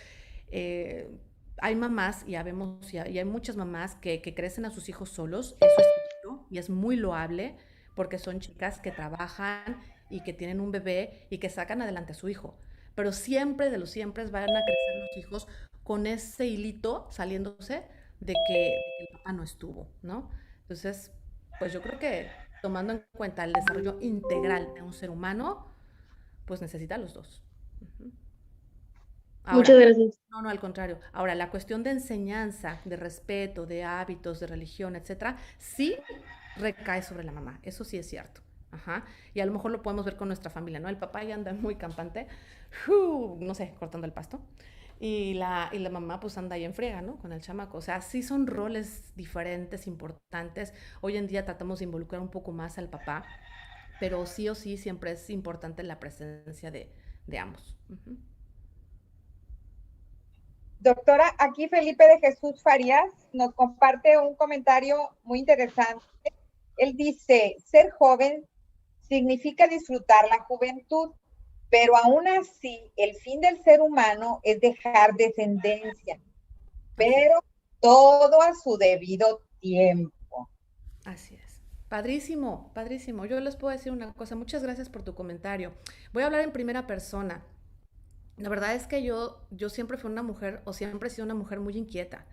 hay mamás, ya vemos, y hay muchas mamás que crecen a sus hijos solos, eso es cierto, y es muy loable, porque son chicas que trabajan y que tienen un bebé y que sacan adelante a su hijo. Pero siempre, de los siempre, van a crecer los hijos con ese hilito saliéndose de que el papá no estuvo, ¿no? Entonces, pues yo creo que tomando en cuenta el desarrollo integral de un ser humano, pues necesita los dos. Ujú. Muchas Ahora, gracias. no, no, al contrario. Ahora, la cuestión de enseñanza, de respeto, de hábitos, de religión, etcétera, sí recae sobre la mamá. Eso sí es cierto. Ajá. Y a lo mejor lo podemos ver con nuestra familia, ¿no? El papá ya anda muy campante, no sé, cortando el pasto. Y la mamá pues anda ahí en friega, ¿no? Con el chamaco. O sea, sí son roles diferentes, importantes. Hoy en día tratamos de involucrar un poco más al papá, pero sí o sí siempre es importante la presencia de ambos. Ujú. Doctora, aquí Felipe de Jesús Farías nos comparte un comentario muy interesante. Él dice, ser joven significa disfrutar la juventud, pero aún así el fin del ser humano es dejar descendencia, Así es. pero todo a su debido tiempo. Así es. Padrísimo, padrísimo. Yo les puedo decir una cosa. Muchas gracias por tu comentario. Voy a hablar en primera persona. La verdad es que yo siempre fui una mujer, o siempre he sido una mujer muy inquieta.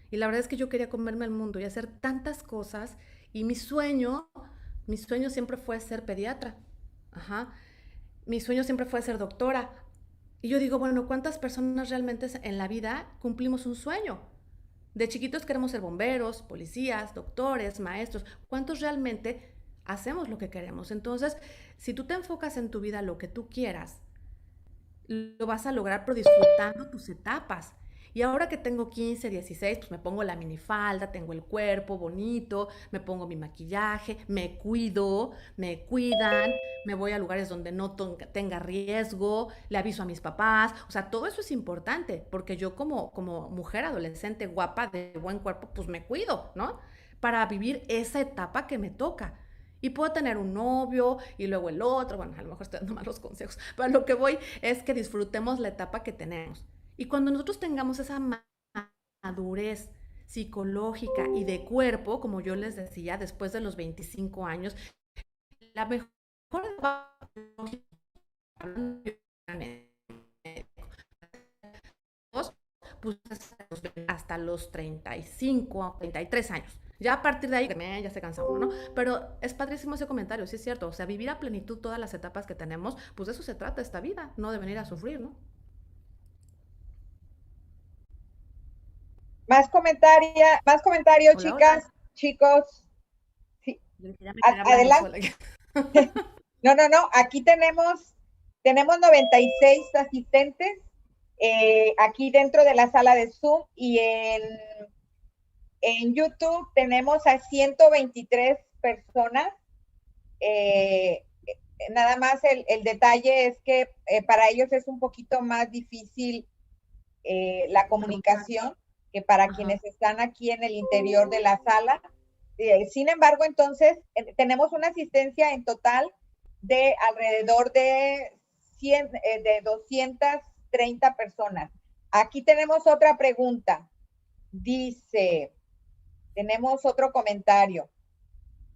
Y la verdad es que yo quería comerme el mundo y hacer tantas cosas. Y mi sueño siempre fue ser pediatra. Ajá. Mi sueño siempre fue ser doctora. Y yo digo, bueno, ¿cuántas personas realmente en la vida cumplimos un sueño? De chiquitos queremos ser bomberos, policías, doctores, maestros. ¿Cuántos realmente hacemos lo que queremos? Entonces, si tú te enfocas en tu vida lo que tú quieras, lo vas a lograr, pero disfrutando tus etapas. Y ahora que tengo 15, 16, pues me pongo la minifalda, tengo el cuerpo bonito, me pongo mi maquillaje, me cuido, me cuidan, me voy a lugares donde no tenga riesgo, le aviso a mis papás. O sea, todo eso es importante, porque yo como mujer adolescente guapa, de buen cuerpo, pues me cuido, ¿no? Para vivir esa etapa que me toca. Y puedo tener un novio y luego el otro, bueno, a lo mejor estoy dando malos consejos, pero a lo que voy es que disfrutemos la etapa que tenemos. Y cuando nosotros tengamos esa madurez psicológica y de cuerpo, como yo les decía, después de los 25 años, la mejor etapa pues hasta los 35, 33 años. Ya a partir de ahí ya se cansa uno, ¿no? Pero es padrísimo ese comentario, sí es cierto. O sea, vivir a plenitud todas las etapas que tenemos, pues de eso se trata esta vida, no de venir a sufrir, ¿no? Más comentarios, Hola, chicas, hola. chicos. Sí. Ya me quedé hablando sola. Adelante. No, aquí tenemos 96 asistentes aquí dentro de la sala de Zoom y en YouTube tenemos a 123 personas. Nada más el detalle es que para ellos es un poquito más difícil la comunicación que para quienes están aquí en el interior de la sala. Sin embargo, entonces, tenemos una asistencia en total de alrededor de 230 personas. Aquí tenemos otra pregunta. Dice, tenemos otro comentario.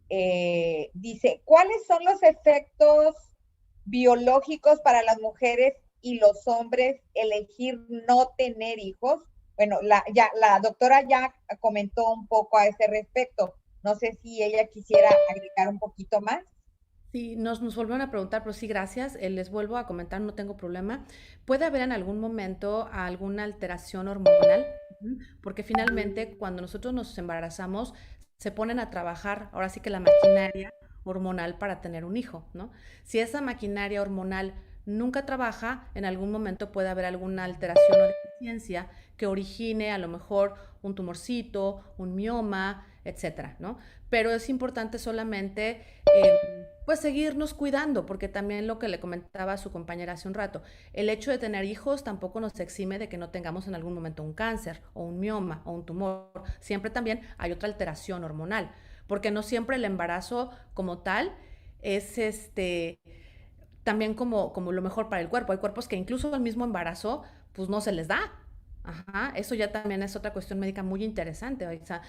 Dice, ¿cuáles son los efectos biológicos para las mujeres y los hombres elegir no tener hijos? Bueno, la doctora ya comentó un poco a ese respecto. No sé si ella quisiera agregar un poquito más. Sí, nos volvieron a preguntar, pero sí, gracias. Les vuelvo a comentar, no tengo problema. Puede haber en algún momento alguna alteración hormonal, porque finalmente cuando nosotros nos embarazamos, se ponen a trabajar, ahora sí que la maquinaria hormonal para tener un hijo, ¿no? Si esa maquinaria hormonal nunca trabaja, en algún momento puede haber alguna alteración o deficiencia que origine a lo mejor un tumorcito, un mioma, etcétera, ¿no? Pero es importante solamente pues seguirnos cuidando, porque también lo que le comentaba a su compañera hace un rato, el hecho de tener hijos tampoco nos exime de que no tengamos en algún momento un cáncer o un mioma o un tumor. Siempre también hay otra alteración hormonal, porque no siempre el embarazo como tal es también como lo mejor para el cuerpo. Hay cuerpos que incluso al mismo embarazo pues no se les da. Ajá, eso ya también es otra cuestión médica muy interesante. O sea,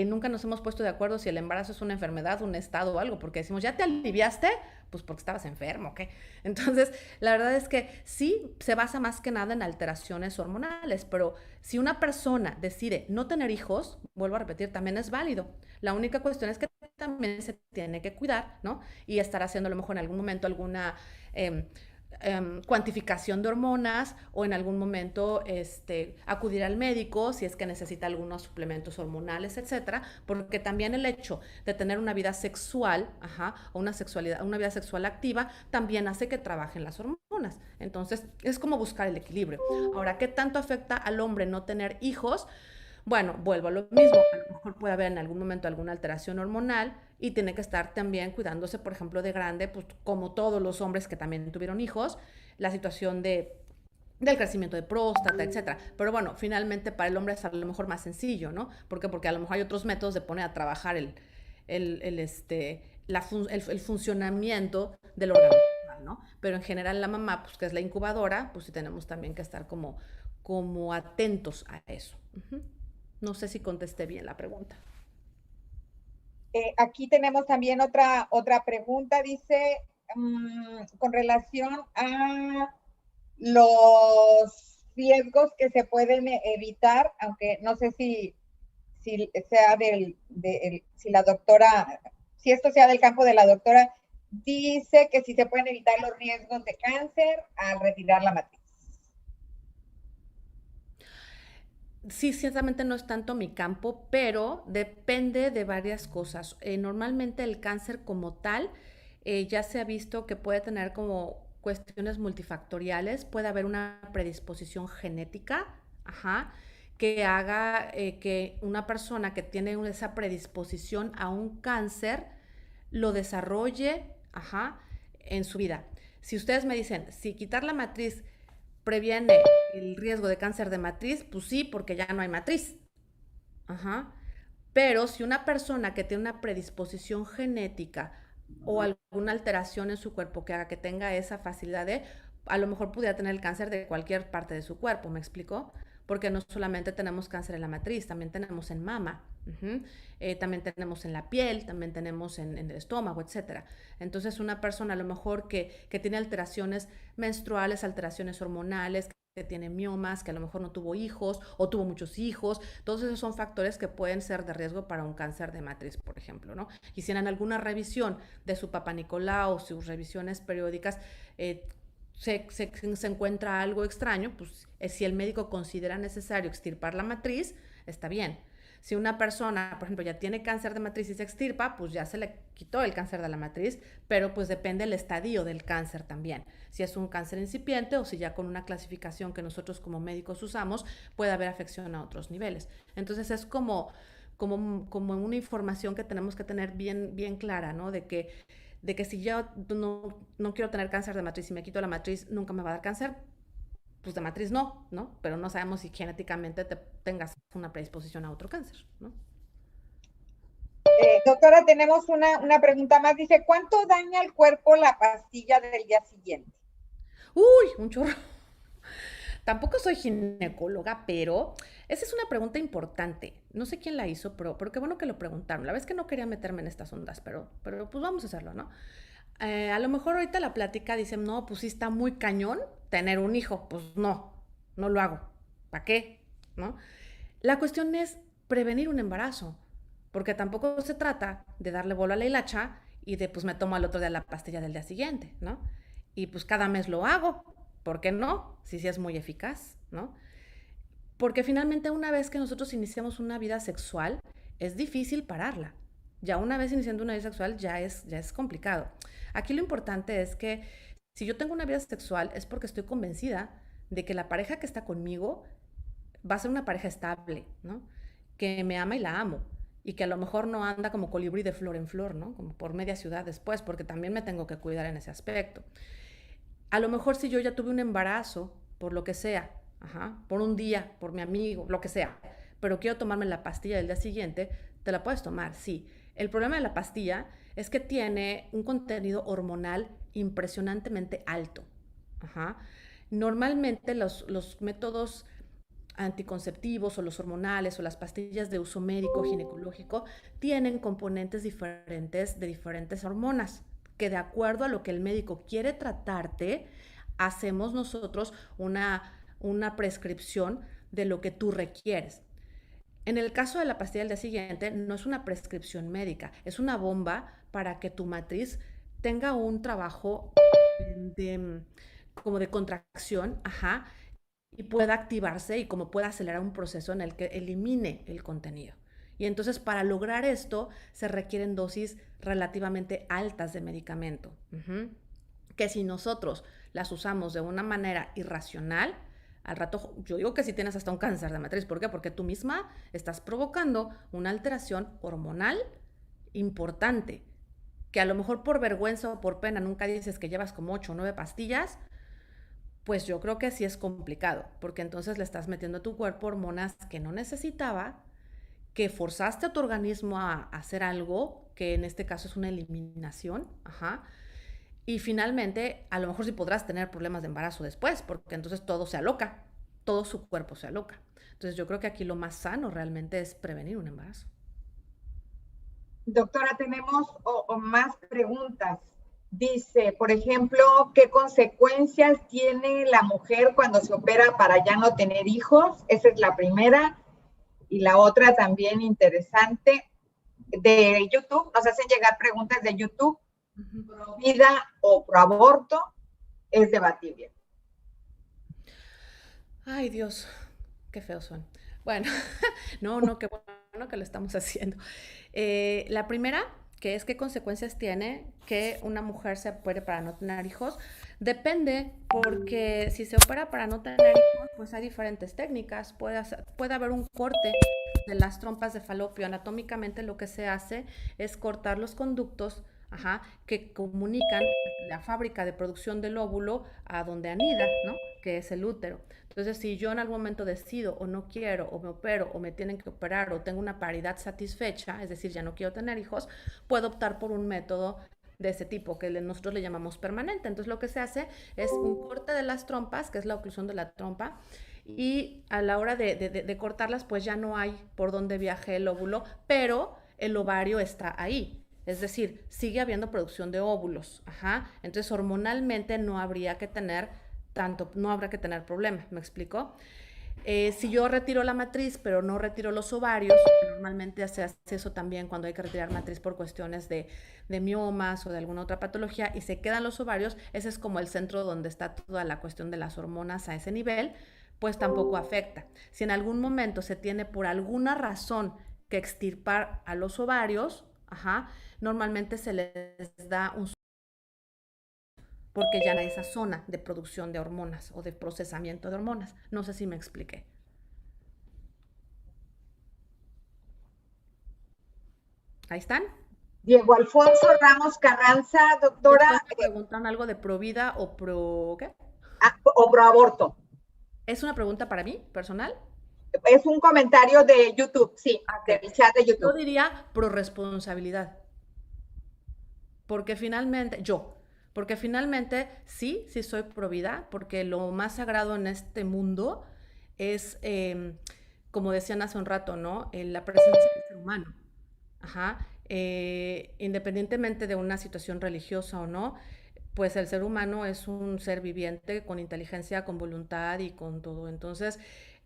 nunca nos hemos puesto de acuerdo si el embarazo es una enfermedad, un estado o algo, porque decimos, ¿ya te aliviaste? Pues porque estabas enfermo, ¿ok? Entonces, la verdad es que sí se basa más que nada en alteraciones hormonales, pero si una persona decide no tener hijos, vuelvo a repetir, también es válido. La única cuestión es que también se tiene que cuidar, ¿no? Y estar haciendo a lo mejor en algún momento alguna cuantificación de hormonas o en algún momento acudir al médico si es que necesita algunos suplementos hormonales, etcétera, porque también el hecho de tener una vida sexual, o una vida sexual activa, también hace que trabajen las hormonas. Entonces, es como buscar el equilibrio. Ahora, ¿qué tanto afecta al hombre no tener hijos? Bueno, vuelvo a lo mismo, a lo mejor puede haber en algún momento alguna alteración hormonal y tiene que estar también cuidándose, por ejemplo, de grande, pues como todos los hombres que también tuvieron hijos, la situación del crecimiento de próstata, etcétera. Pero bueno, finalmente para el hombre es a lo mejor más sencillo, ¿no? ¿Por qué? Porque a lo mejor hay otros métodos de poner a trabajar el funcionamiento del órgano, ¿no? Pero en general la mamá, pues que es la incubadora, pues sí tenemos también que estar como atentos a eso. No sé si contesté bien la pregunta. Aquí tenemos también otra pregunta, dice, con relación a los riesgos que se pueden evitar, aunque no sé si sea si la doctora, si esto sea del campo de la doctora, dice que si se pueden evitar los riesgos de cáncer al retirar la matriz. Sí, ciertamente no es tanto mi campo, pero depende de varias cosas. Normalmente el cáncer como tal ya se ha visto que puede tener como cuestiones multifactoriales, puede haber una predisposición genética, que haga que una persona que tiene esa predisposición a un cáncer lo desarrolle, en su vida. Si ustedes me dicen, si quitar la matriz previene el riesgo de cáncer de matriz, pues sí, porque ya no hay matriz. Pero si una persona que tiene una predisposición genética o alguna alteración en su cuerpo que haga que tenga esa facilidad de, a lo mejor pudiera tener el cáncer de cualquier parte de su cuerpo, ¿me explicó? Porque no solamente tenemos cáncer en la matriz, también tenemos en mama, también tenemos en la piel, también tenemos en el estómago, etcétera. Entonces una persona a lo mejor que tiene alteraciones menstruales, alteraciones hormonales, que tiene miomas, que a lo mejor no tuvo hijos o tuvo muchos hijos, todos esos son factores que pueden ser de riesgo para un cáncer de matriz, por ejemplo, ¿no? Y si en alguna revisión de su Papá Nicolau o sus revisiones periódicas se encuentra algo extraño, pues si el médico considera necesario extirpar la matriz, está bien. Si una persona, por ejemplo, ya tiene cáncer de matriz y se extirpa, pues ya se le quitó el cáncer de la matriz, pero pues depende del estadio del cáncer también. Si es un cáncer incipiente o si ya con una clasificación que nosotros como médicos usamos, puede haber afección a otros niveles. Entonces es como una información que tenemos que tener bien, bien clara, ¿no? De que si yo no quiero tener cáncer de matriz y me quito la matriz, nunca me va a dar cáncer, pues de matriz no, ¿no? Pero no sabemos si genéticamente tengas una predisposición a otro cáncer, ¿no? Doctora, tenemos una pregunta más. Dice, ¿cuánto daña al cuerpo la pastilla del día siguiente? Uy, un chorro. Tampoco soy ginecóloga, pero esa es una pregunta importante. No sé quién la hizo, pero qué bueno que lo preguntaron. La verdad es que no quería meterme en estas ondas, pero pues vamos a hacerlo, ¿no? A lo mejor ahorita la plática dicen, no, pues sí está muy cañón tener un hijo. Pues no lo hago. ¿Para qué? ¿No? La cuestión es prevenir un embarazo, porque tampoco se trata de darle bola a la hilacha y de pues me tomo al otro día la pastilla del día siguiente, ¿no? Y pues cada mes lo hago, ¿por qué no? Si sí es muy eficaz, ¿no? Porque finalmente una vez que nosotros iniciamos una vida sexual, es difícil pararla. Ya una vez iniciando una vida sexual ya es complicado. Aquí lo importante es que si yo tengo una vida sexual es porque estoy convencida de que la pareja que está conmigo va a ser una pareja estable, ¿no? Que me ama y la amo. Y que a lo mejor no anda como colibrí de flor en flor, ¿no? Como por media ciudad después, porque también me tengo que cuidar en ese aspecto. A lo mejor si yo ya tuve un embarazo, por lo que sea, por un día, por mi amigo, lo que sea, pero quiero tomarme la pastilla del día siguiente, te la puedes tomar, sí. El problema de la pastilla es que tiene un contenido hormonal impresionantemente alto. Ajá. Normalmente los métodos anticonceptivos o los hormonales o las pastillas de uso médico ginecológico tienen componentes diferentes de diferentes hormonas que de acuerdo a lo que el médico quiere tratarte, hacemos nosotros una prescripción de lo que tú requieres. En el caso de la pastilla del día siguiente, no es una prescripción médica, es una bomba para que tu matriz tenga un trabajo de, como de contracción, y pueda activarse y como pueda acelerar un proceso en el que elimine el contenido. Y entonces para lograr esto se requieren dosis relativamente altas de medicamento, que si nosotros las usamos de una manera irracional, al rato, yo digo que si tienes hasta un cáncer de matriz. ¿Por qué? Porque tú misma estás provocando una alteración hormonal importante, que a lo mejor por vergüenza o por pena nunca dices que llevas como 8 o 9 pastillas, pues yo creo que sí es complicado, porque entonces le estás metiendo a tu cuerpo hormonas que no necesitaba, que forzaste a tu organismo a hacer algo, que en este caso es una eliminación, y finalmente a lo mejor sí podrás tener problemas de embarazo después, porque entonces todo se aloca, todo su cuerpo se aloca. Entonces yo creo que aquí lo más sano realmente es prevenir un embarazo. Doctora, tenemos más preguntas. Dice, por ejemplo, ¿qué consecuencias tiene la mujer cuando se opera para ya no tener hijos? Esa es la primera. Y la otra también interesante, de YouTube, nos hacen llegar preguntas de YouTube. ¿Pro vida o pro aborto? Es debatible. Ay, Dios, qué feos son. Bueno, no, qué bueno que lo estamos haciendo. La primera, que es qué consecuencias tiene que una mujer se opere para no tener hijos, depende, porque si se opera para no tener hijos, pues hay diferentes técnicas. Puede haber un corte de las trompas de falopio. Anatómicamente lo que se hace es cortar los conductos, que comunican la fábrica de producción del óvulo a donde anida, ¿no? Que es el útero. Entonces, si yo en algún momento decido o no quiero, o me opero, o me tienen que operar, o tengo una paridad satisfecha, es decir, ya no quiero tener hijos, puedo optar por un método de ese tipo, que nosotros le llamamos permanente. Entonces lo que se hace es un corte de las trompas, que es la oclusión de la trompa, y a la hora de cortarlas, pues ya no hay por dónde viaje el óvulo, pero el ovario está ahí. Es decir, sigue habiendo producción de óvulos. Ajá. Entonces, hormonalmente no habría que tener no habrá que tener problema. ¿Me explico? Si yo retiro la matriz, pero no retiro los ovarios, normalmente se hace eso también cuando hay que retirar matriz por cuestiones de miomas o de alguna otra patología y se quedan los ovarios, ese es como el centro donde está toda la cuestión de las hormonas a ese nivel, pues tampoco afecta. Si en algún momento se tiene por alguna razón que extirpar a los ovarios, ajá, normalmente se les da un porque ya no hay esa zona de producción de hormonas o de procesamiento de hormonas. No sé si me expliqué. Ahí están. Diego Alfonso Ramos Carranza, doctora. Después me preguntan algo de pro vida o pro ¿qué? O pro aborto. ¿Es una pregunta para mí, personal? Es un comentario de YouTube, sí, del chat de YouTube. Yo diría pro responsabilidad. Porque finalmente sí soy pro vida, porque lo más sagrado en este mundo es, como decían hace un rato, ¿no? La presencia del ser humano. Ajá. Independientemente de una situación religiosa o no, pues el ser humano es un ser viviente con inteligencia, con voluntad y con todo. Entonces,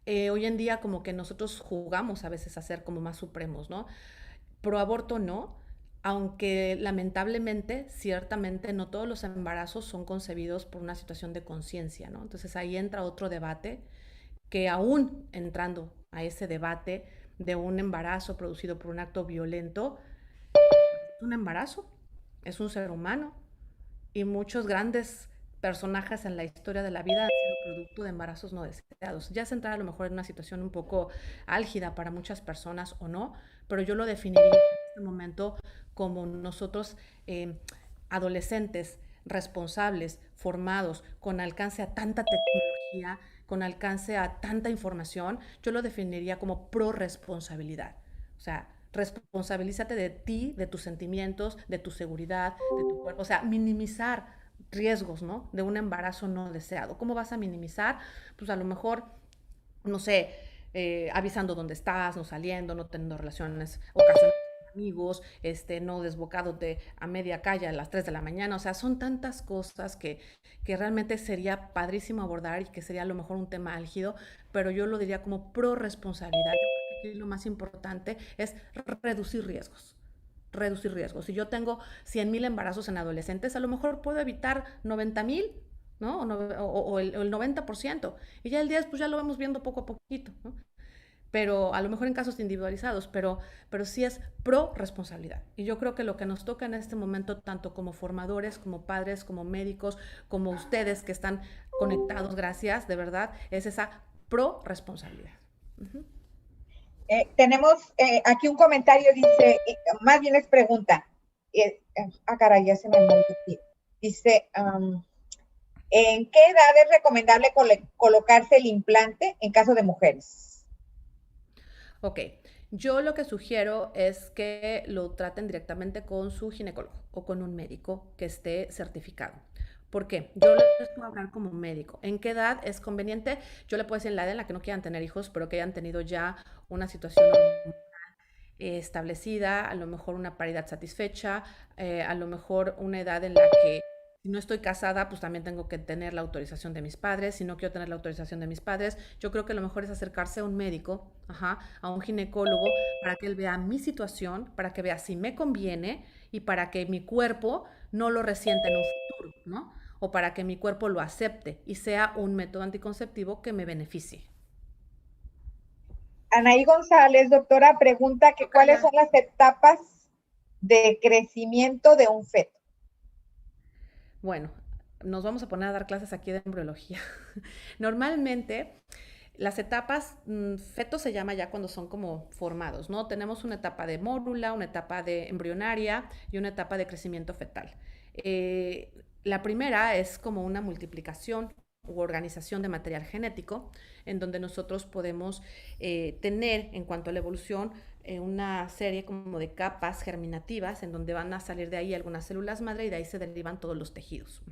hoy en día como que nosotros jugamos a veces a ser como más supremos, ¿no? Pro aborto no, aunque lamentablemente, ciertamente, no todos los embarazos son concebidos por una situación de conciencia, ¿no? Entonces ahí entra otro debate que aún entrando a ese debate de un embarazo producido por un acto violento, es un embarazo, es un ser humano y muchos grandes personajes en la historia de la vida han sido producto de embarazos no deseados. Ya se entra a lo mejor en una situación un poco álgida para muchas personas o no, pero yo lo definiría en este momento como nosotros adolescentes responsables, formados, con alcance a tanta tecnología, con alcance a tanta información, yo lo definiría como pro-responsabilidad. O sea, responsabilízate de ti, de tus sentimientos, de tu seguridad, de tu cuerpo. O sea, minimizar riesgos, ¿no? De un embarazo no deseado. ¿Cómo vas a minimizar? Pues a lo mejor, no sé, avisando dónde estás, no saliendo, no teniendo relaciones ocasionales con amigos, no desbocándote a media calle a las 3 de la mañana. O sea, son tantas cosas que realmente sería padrísimo abordar y que sería a lo mejor un tema álgido, pero yo lo diría como pro-responsabilidad. Yo creo que aquí lo más importante es reducir riesgos. Reducir riesgos. Si yo tengo 100,000 embarazos en adolescentes, a lo mejor puedo evitar 90,000, ¿no? O el 90%. Y ya el 10, pues ya lo vamos viendo poco a poquito, ¿no? Pero a lo mejor en casos individualizados, pero sí es pro responsabilidad. Y yo creo que lo que nos toca en este momento, tanto como formadores, como padres, como médicos, como ustedes que están conectados, gracias, de verdad, es esa pro responsabilidad. Tenemos aquí un comentario, dice, más bien es pregunta. Caray, ya se me movió aquí. Dice, ¿en qué edad es recomendable colocarse el implante en caso de mujeres? Ok, yo lo que sugiero es que lo traten directamente con su ginecólogo o con un médico que esté certificado. ¿Por qué? Yo les puedo hablar como médico. ¿En qué edad es conveniente? Yo le puedo decir en la edad en la que no quieran tener hijos, pero que hayan tenido ya una situación establecida, a lo mejor una paridad satisfecha, a lo mejor una edad en la que si no estoy casada, pues también tengo que tener la autorización de mis padres. Si no quiero tener la autorización de mis padres, yo creo que lo mejor es acercarse a un médico, ajá, a un ginecólogo, para que él vea mi situación, para que vea si me conviene y para que mi cuerpo no lo resienta en un futuro, ¿no? O para que mi cuerpo lo acepte y sea un método anticonceptivo que me beneficie. Anaí González, doctora, pregunta que cuáles son las etapas de crecimiento de un feto. Bueno, nos vamos a poner a dar clases aquí de embriología. Normalmente, las etapas, feto se llama ya cuando son como formados, ¿no? Tenemos una etapa de mórula, una etapa de embrionaria y una etapa de crecimiento fetal. La primera es como una multiplicación u organización de material genético, en donde nosotros podemos tener, en cuanto a la evolución, una serie como de capas germinativas en donde van a salir de ahí algunas células madre y de ahí se derivan todos los tejidos.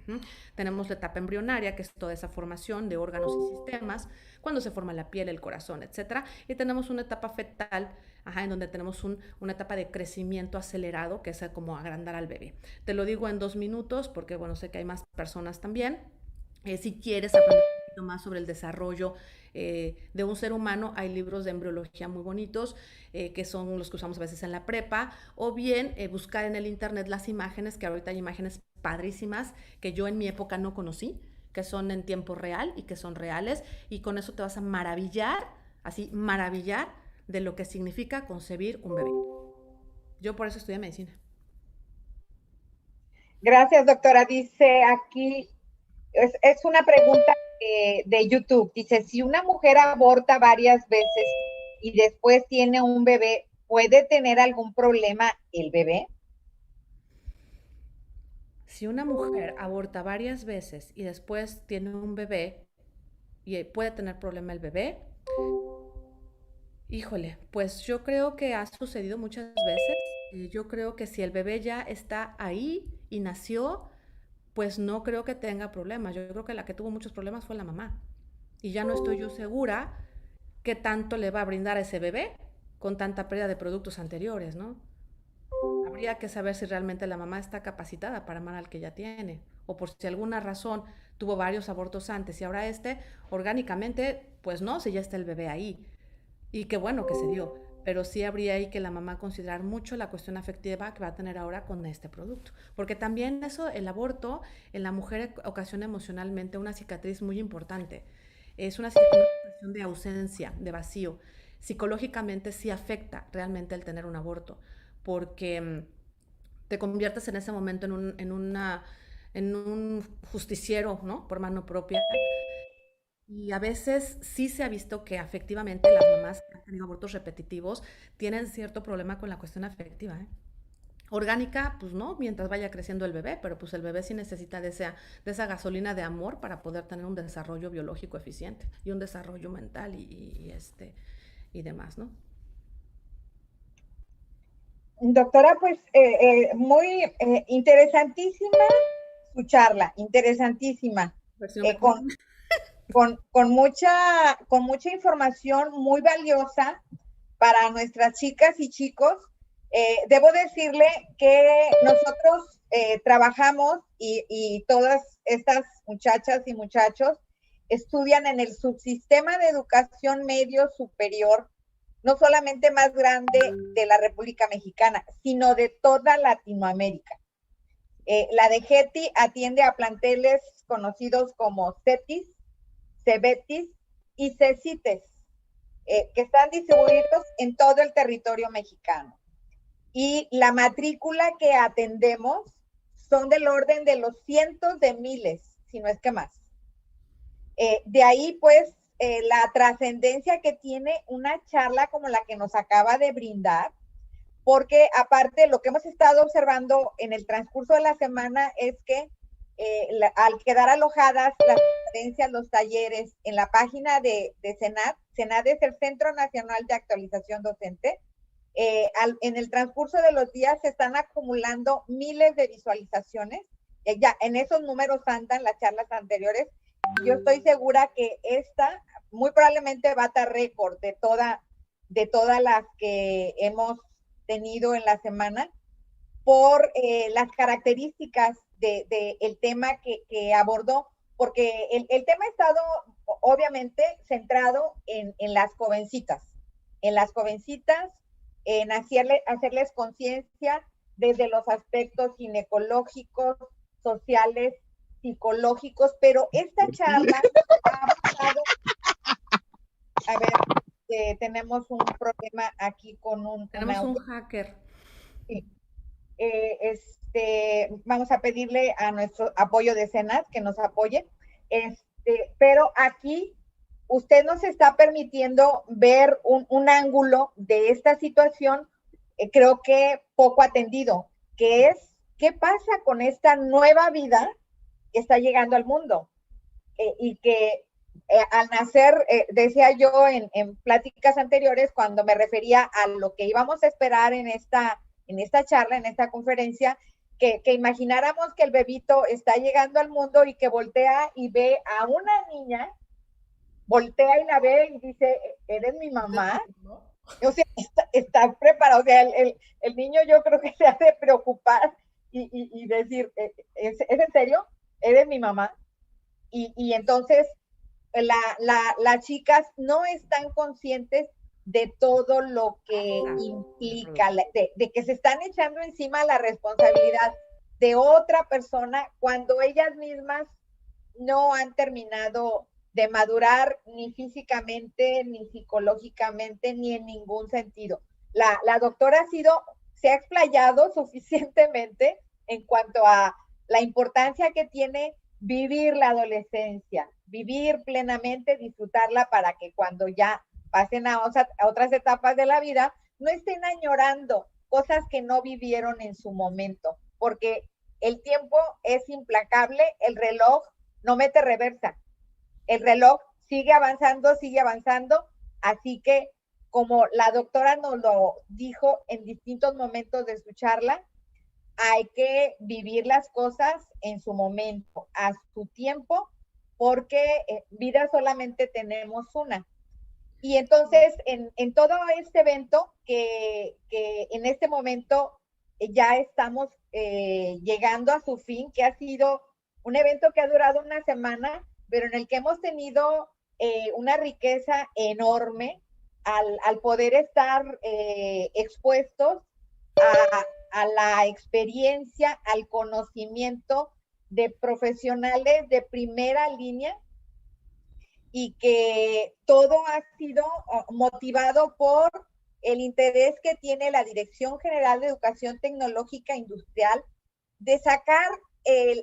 Tenemos la etapa embrionaria, que es toda esa formación de órganos y sistemas, cuando se forma la piel, el corazón, etcétera. Y tenemos una etapa fetal, en donde tenemos una etapa de crecimiento acelerado, que es como agrandar al bebé. Te lo digo en 2 minutos porque, bueno, sé que hay más personas también. Si quieres aprender un poquito más sobre el desarrollo de un ser humano, hay libros de embriología muy bonitos, que son los que usamos a veces en la prepa, o bien buscar en el internet las imágenes, que ahorita hay imágenes padrísimas que yo en mi época no conocí, que son en tiempo real y que son reales, y con eso te vas a maravillar, así, maravillar de lo que significa concebir un bebé. Yo por eso estudié medicina. Gracias, doctora. Dice aquí, es una pregunta de YouTube. Dice, si una mujer aborta varias veces y después tiene un bebé, ¿puede tener algún problema el bebé? Si una mujer aborta varias veces y después tiene un bebé y puede tener problema el bebé, híjole, pues yo creo que ha sucedido muchas veces. Yo creo que si el bebé ya está ahí y nació, pues no creo que tenga problemas. Yo creo que la que tuvo muchos problemas fue la mamá. Y ya no estoy yo segura qué tanto le va a brindar a ese bebé con tanta pérdida de productos anteriores, ¿no? Habría que saber si realmente la mamá está capacitada para amar al que ya tiene, o por si alguna razón tuvo varios abortos antes y ahora orgánicamente, pues no, si ya está el bebé ahí. Y qué bueno que se dio, pero sí habría ahí que la mamá considerar mucho la cuestión afectiva que va a tener ahora con este producto. Porque también eso, el aborto en la mujer ocasiona emocionalmente una cicatriz muy importante. Es una situación de ausencia, de vacío. Psicológicamente sí afecta realmente el tener un aborto, porque te conviertes en ese momento en un justiciero, ¿no? Por mano propia. Y a veces sí se ha visto que efectivamente las mamás que han tenido abortos repetitivos tienen cierto problema con la cuestión afectiva, ¿eh? Orgánica, pues no, mientras vaya creciendo el bebé, pero pues el bebé sí necesita de esa gasolina de amor para poder tener un desarrollo biológico eficiente y un desarrollo mental y demás, ¿no? Doctora, pues muy interesantísima su charla, interesantísima, Versión con, recordada. con mucha información muy valiosa para nuestras chicas y chicos. Debo decirle que nosotros trabajamos y todas estas muchachas y muchachos estudian en el subsistema de educación medio superior, no solamente más grande de la República Mexicana, sino de toda Latinoamérica. La de GETI atiende a planteles conocidos como CETIS, CEBETIS y CECITES, que están distribuidos en todo el territorio mexicano. Y la matrícula que atendemos son del orden de los cientos de miles, si no es que más. De ahí, pues, la trascendencia que tiene una charla como la que nos acaba de brindar, porque aparte lo que hemos estado observando en el transcurso de la semana es que al quedar alojadas las conferencias, los talleres en la página de CENAD, CENAD es el Centro Nacional de Actualización Docente, en el transcurso de los días se están acumulando miles de visualizaciones, ya en esos números andan las charlas anteriores. Yo estoy segura que esta muy probablemente bata récord de todas las que hemos tenido en la semana por las características del tema que abordó, porque el tema ha estado obviamente centrado en las jovencitas, en hacerles conciencia desde los aspectos ginecológicos, sociales, psicológicos, pero esta charla ha avanzado. A ver, tenemos un problema aquí con Tenemos un hacker. Sí. Vamos a pedirle a nuestro apoyo de CENAD que nos apoye. Pero aquí usted nos está permitiendo ver un ángulo de esta situación, creo que poco atendido, que es qué pasa con esta nueva vida que está llegando al mundo y que al nacer, decía yo en pláticas anteriores, cuando me refería a lo que íbamos a esperar en esta charla, en esta conferencia, que imagináramos que el bebito está llegando al mundo y que voltea y ve a una niña, voltea y la ve y dice, ¿eres mi mamá? O sea, está preparado. O sea, el niño yo creo que se hace preocupar y decir, ¿es en serio? ¿Eres mi mamá? Y entonces las chicas no están conscientes de todo lo que implica, de que se están echando encima la responsabilidad de otra persona cuando ellas mismas no han terminado de madurar ni físicamente, ni psicológicamente, ni en ningún sentido. La doctora se ha explayado suficientemente en cuanto a la importancia que tiene vivir la adolescencia, vivir plenamente, disfrutarla para que cuando ya pasen a otras etapas de la vida, no estén añorando cosas que no vivieron en su momento, porque el tiempo es implacable, el reloj no mete reversa, el reloj sigue avanzando, así que como la doctora nos lo dijo en distintos momentos de su charla, hay que vivir las cosas en su momento, a su tiempo, porque vida solamente tenemos una. Y entonces, en todo este evento que en este momento ya estamos llegando a su fin, que ha sido un evento que ha durado una semana, pero en el que hemos tenido una riqueza enorme al poder estar expuestos a la experiencia, al conocimiento de profesionales de primera línea y que todo ha sido motivado por el interés que tiene la Dirección General de Educación Tecnológica Industrial de sacar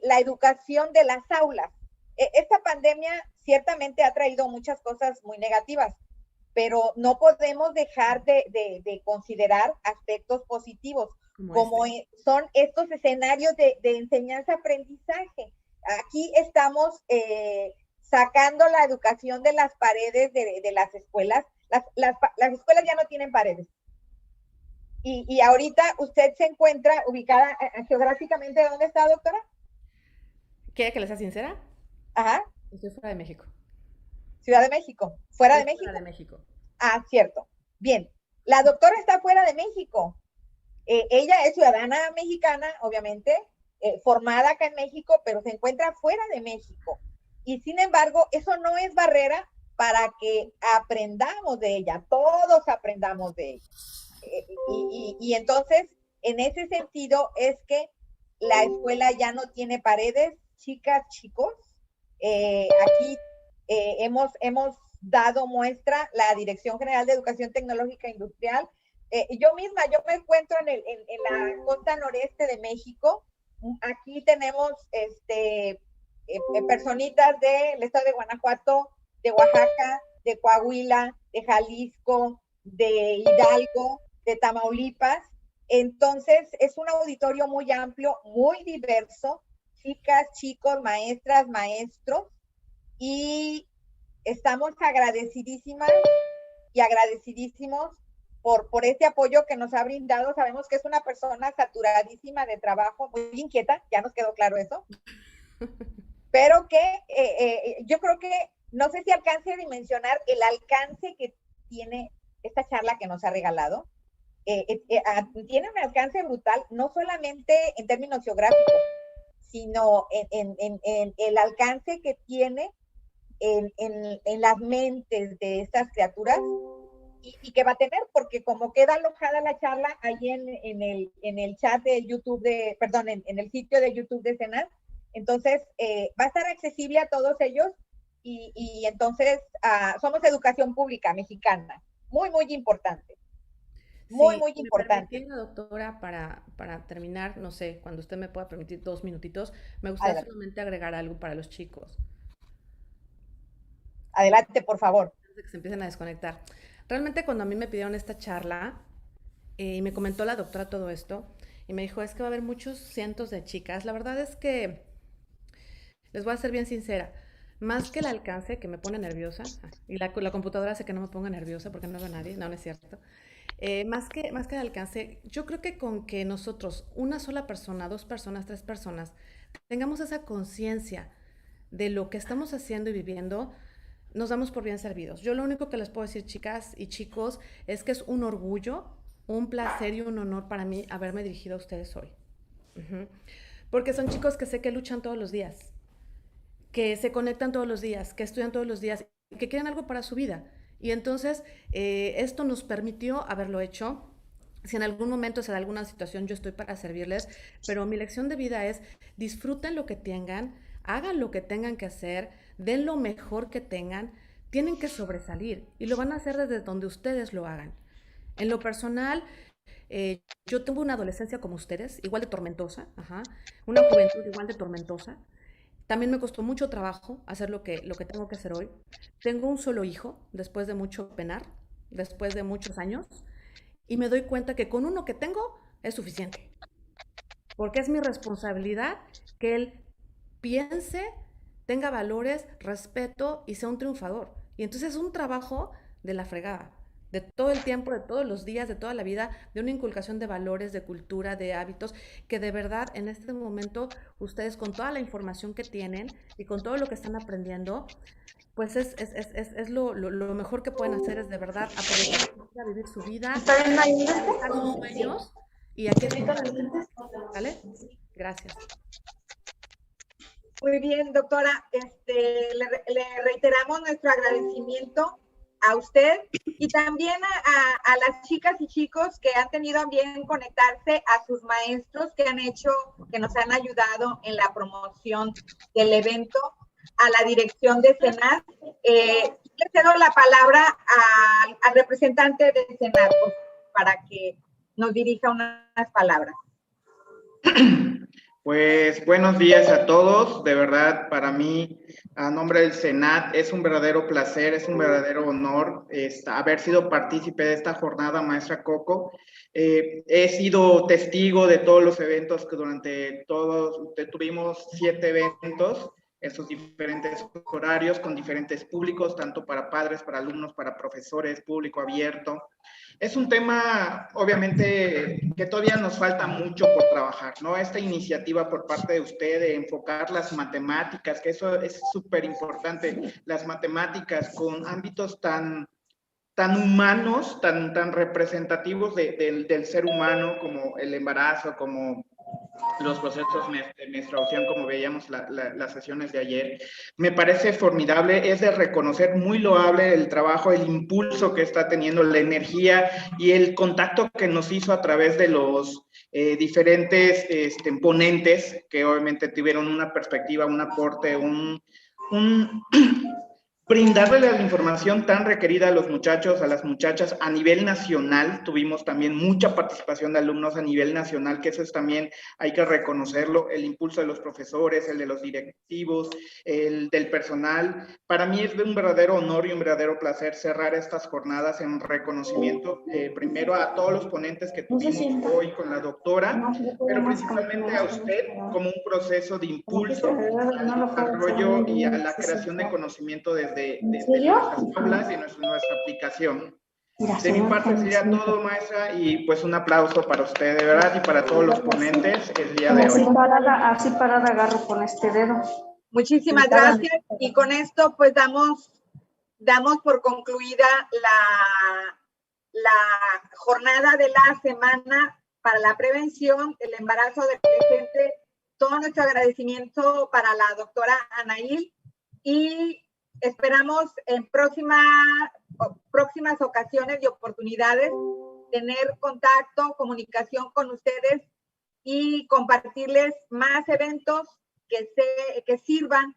la educación de las aulas. Esta pandemia ciertamente ha traído muchas cosas muy negativas, pero no podemos dejar de considerar aspectos positivos, como son estos escenarios de enseñanza-aprendizaje. Aquí estamos sacando la educación de las paredes de las escuelas. Las escuelas ya no tienen paredes. Y ahorita usted se encuentra ubicada geográficamente. ¿Dónde está, doctora? ¿Quiere que le sea sincera? Ajá. Estoy fuera de México. Ciudad de México. ¿Fuera de México? Fuera de México. Ah, cierto. Bien. La doctora está fuera de México. Ella es ciudadana mexicana, obviamente, formada acá en México, pero se encuentra fuera de México. Y sin embargo, eso no es barrera para que aprendamos de ella, todos aprendamos de ella. Y entonces, en ese sentido, es que la escuela ya no tiene paredes, chicas, chicos. Aquí hemos dado muestra, la Dirección General de Educación Tecnológica Industrial. Yo me encuentro en la costa noreste de México. Aquí tenemos personitas del estado de Guanajuato, de Oaxaca, de Coahuila, de Jalisco, de Hidalgo, de Tamaulipas. Entonces, es un auditorio muy amplio, muy diverso, chicas, chicos, maestras, maestros, y estamos agradecidísimas y agradecidísimos por este apoyo que nos ha brindado. Sabemos que es una persona saturadísima de trabajo, muy inquieta, ya nos quedó claro eso, pero que yo creo que no sé si alcance a dimensionar el alcance que tiene esta charla que nos ha regalado. Tiene un alcance brutal, no solamente en términos geográficos, sino en el alcance que tiene en las mentes de estas criaturas y que va a tener, porque como queda alojada la charla ahí en el chat de YouTube, en el sitio de YouTube de CENAR, entonces va a estar accesible a todos ellos y entonces somos educación pública mexicana, muy, muy importante. Muy, muy importante. Si me doctora, para terminar, no sé, cuando usted me pueda permitir 2 minutitos, me gustaría solamente agregar algo para los chicos. Adelante, por favor. Antes de que se empiecen a desconectar. Realmente cuando a mí me pidieron esta charla y me comentó la doctora todo esto y me dijo, es que va a haber muchos cientos de chicas, la verdad es que les voy a ser bien sincera, más que el alcance, que me pone nerviosa, y la computadora hace que no me ponga nerviosa porque no veo a nadie, no, no es cierto. Más que el alcance, yo creo que con que nosotros, una sola persona, dos personas, tres personas, tengamos esa conciencia de lo que estamos haciendo y viviendo, nos damos por bien servidos. Yo lo único que les puedo decir, chicas y chicos, es que es un orgullo, un placer y un honor para mí haberme dirigido a ustedes hoy. Ujú. Porque son chicos que sé que luchan todos los días, que se conectan todos los días, que estudian todos los días, que quieren algo para su vida. Y entonces esto nos permitió haberlo hecho. Si en algún momento se da alguna situación, yo estoy para servirles, pero mi lección de vida es disfruten lo que tengan, hagan lo que tengan que hacer, den lo mejor que tengan, tienen que sobresalir y lo van a hacer desde donde ustedes lo hagan. En lo personal, yo tengo una adolescencia como ustedes, igual de tormentosa, ajá, una juventud igual de tormentosa. También me costó mucho trabajo hacer lo que tengo que hacer hoy. Tengo un solo hijo, después de mucho penar, después de muchos años, y me doy cuenta que con uno que tengo es suficiente, porque es mi responsabilidad que él piense, tenga valores, respeto y sea un triunfador. Y entonces es un trabajo de la fregada, de todo el tiempo, de todos los días, de toda la vida, de una inculcación de valores, de cultura, de hábitos, que de verdad en este momento ustedes con toda la información que tienen y con todo lo que están aprendiendo, pues es lo mejor que pueden hacer, es de verdad aprovechar su vida, vivir su vida, ¿Está bien ahí? realizar sus sueños y aquí estamos. ¿Vale? Gracias. Muy bien, doctora. Le reiteramos nuestro agradecimiento a usted y también a las chicas y chicos que han tenido a bien conectarse, a sus maestros que nos han ayudado en la promoción del evento, a la dirección de Senat. Le cedo la palabra al representante de Senat para que nos dirija unas palabras. Pues buenos días a todos. De verdad, para mí, a nombre del Senat, es un verdadero placer, es un verdadero honor haber sido partícipe de esta jornada, maestra Coco. He sido testigo de todos los eventos que durante todos, tuvimos 7 eventos, esos diferentes horarios con diferentes públicos, tanto para padres, para alumnos, para profesores, público abierto. Es un tema, obviamente, que todavía nos falta mucho por trabajar, ¿no? Esta iniciativa por parte de usted de enfocar las matemáticas, que eso es súper importante, las matemáticas con ámbitos tan humanos, tan representativos del ser humano, como el embarazo, como los procesos de menstruación, como veíamos las sesiones de ayer. Me parece formidable, es de reconocer, muy loable el trabajo, el impulso que está teniendo, la energía y el contacto que nos hizo a través de los diferentes ponentes, que obviamente tuvieron una perspectiva, un aporte, brindarle la información tan requerida a los muchachos, a las muchachas a nivel nacional. Tuvimos también mucha participación de alumnos a nivel nacional, que eso es también, hay que reconocerlo, el impulso de los profesores, el de los directivos, el del personal. Para mí es de un verdadero honor y un verdadero placer cerrar estas jornadas en reconocimiento, primero a todos los ponentes que tuvimos hoy con la doctora, pero principalmente a usted como un proceso de impulso al desarrollo y a la creación de conocimiento desde nuestras aulas y nuestra aplicación. De mi parte sería todo, maestra, y pues un aplauso para usted, de verdad, y para todos los ponentes el día de hoy. Así parada agarro con este dedo. Muchísimas gracias, y con esto pues damos por concluida la jornada de la semana para la prevención del embarazo adolescente. Todo nuestro agradecimiento para la doctora Anaíl y esperamos en próximas ocasiones y oportunidades tener contacto, comunicación con ustedes y compartirles más eventos que sirvan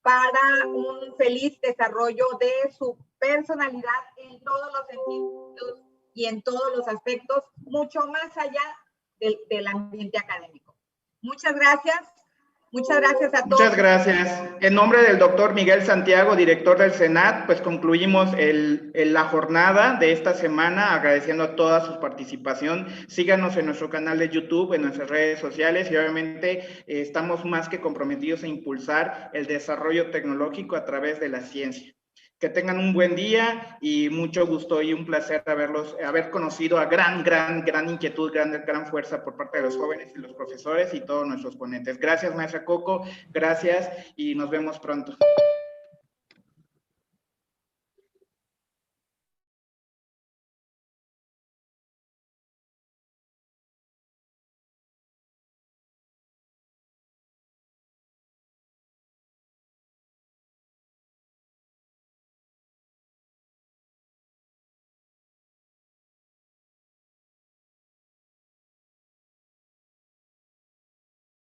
para un feliz desarrollo de su personalidad en todos los sentidos y en todos los aspectos, mucho más allá del ambiente académico. Muchas gracias. Muchas gracias a todos. Muchas gracias. En nombre del doctor Miguel Santiago, director del Senat, pues concluimos la jornada de esta semana, agradeciendo a toda su participación. Síganos en nuestro canal de YouTube, en nuestras redes sociales y obviamente estamos más que comprometidos a impulsar el desarrollo tecnológico a través de la ciencia. Que tengan un buen día y mucho gusto y un placer haber conocido a gran inquietud, gran fuerza por parte de los jóvenes y los profesores y todos nuestros ponentes. Gracias, maestra Coco, gracias y nos vemos pronto.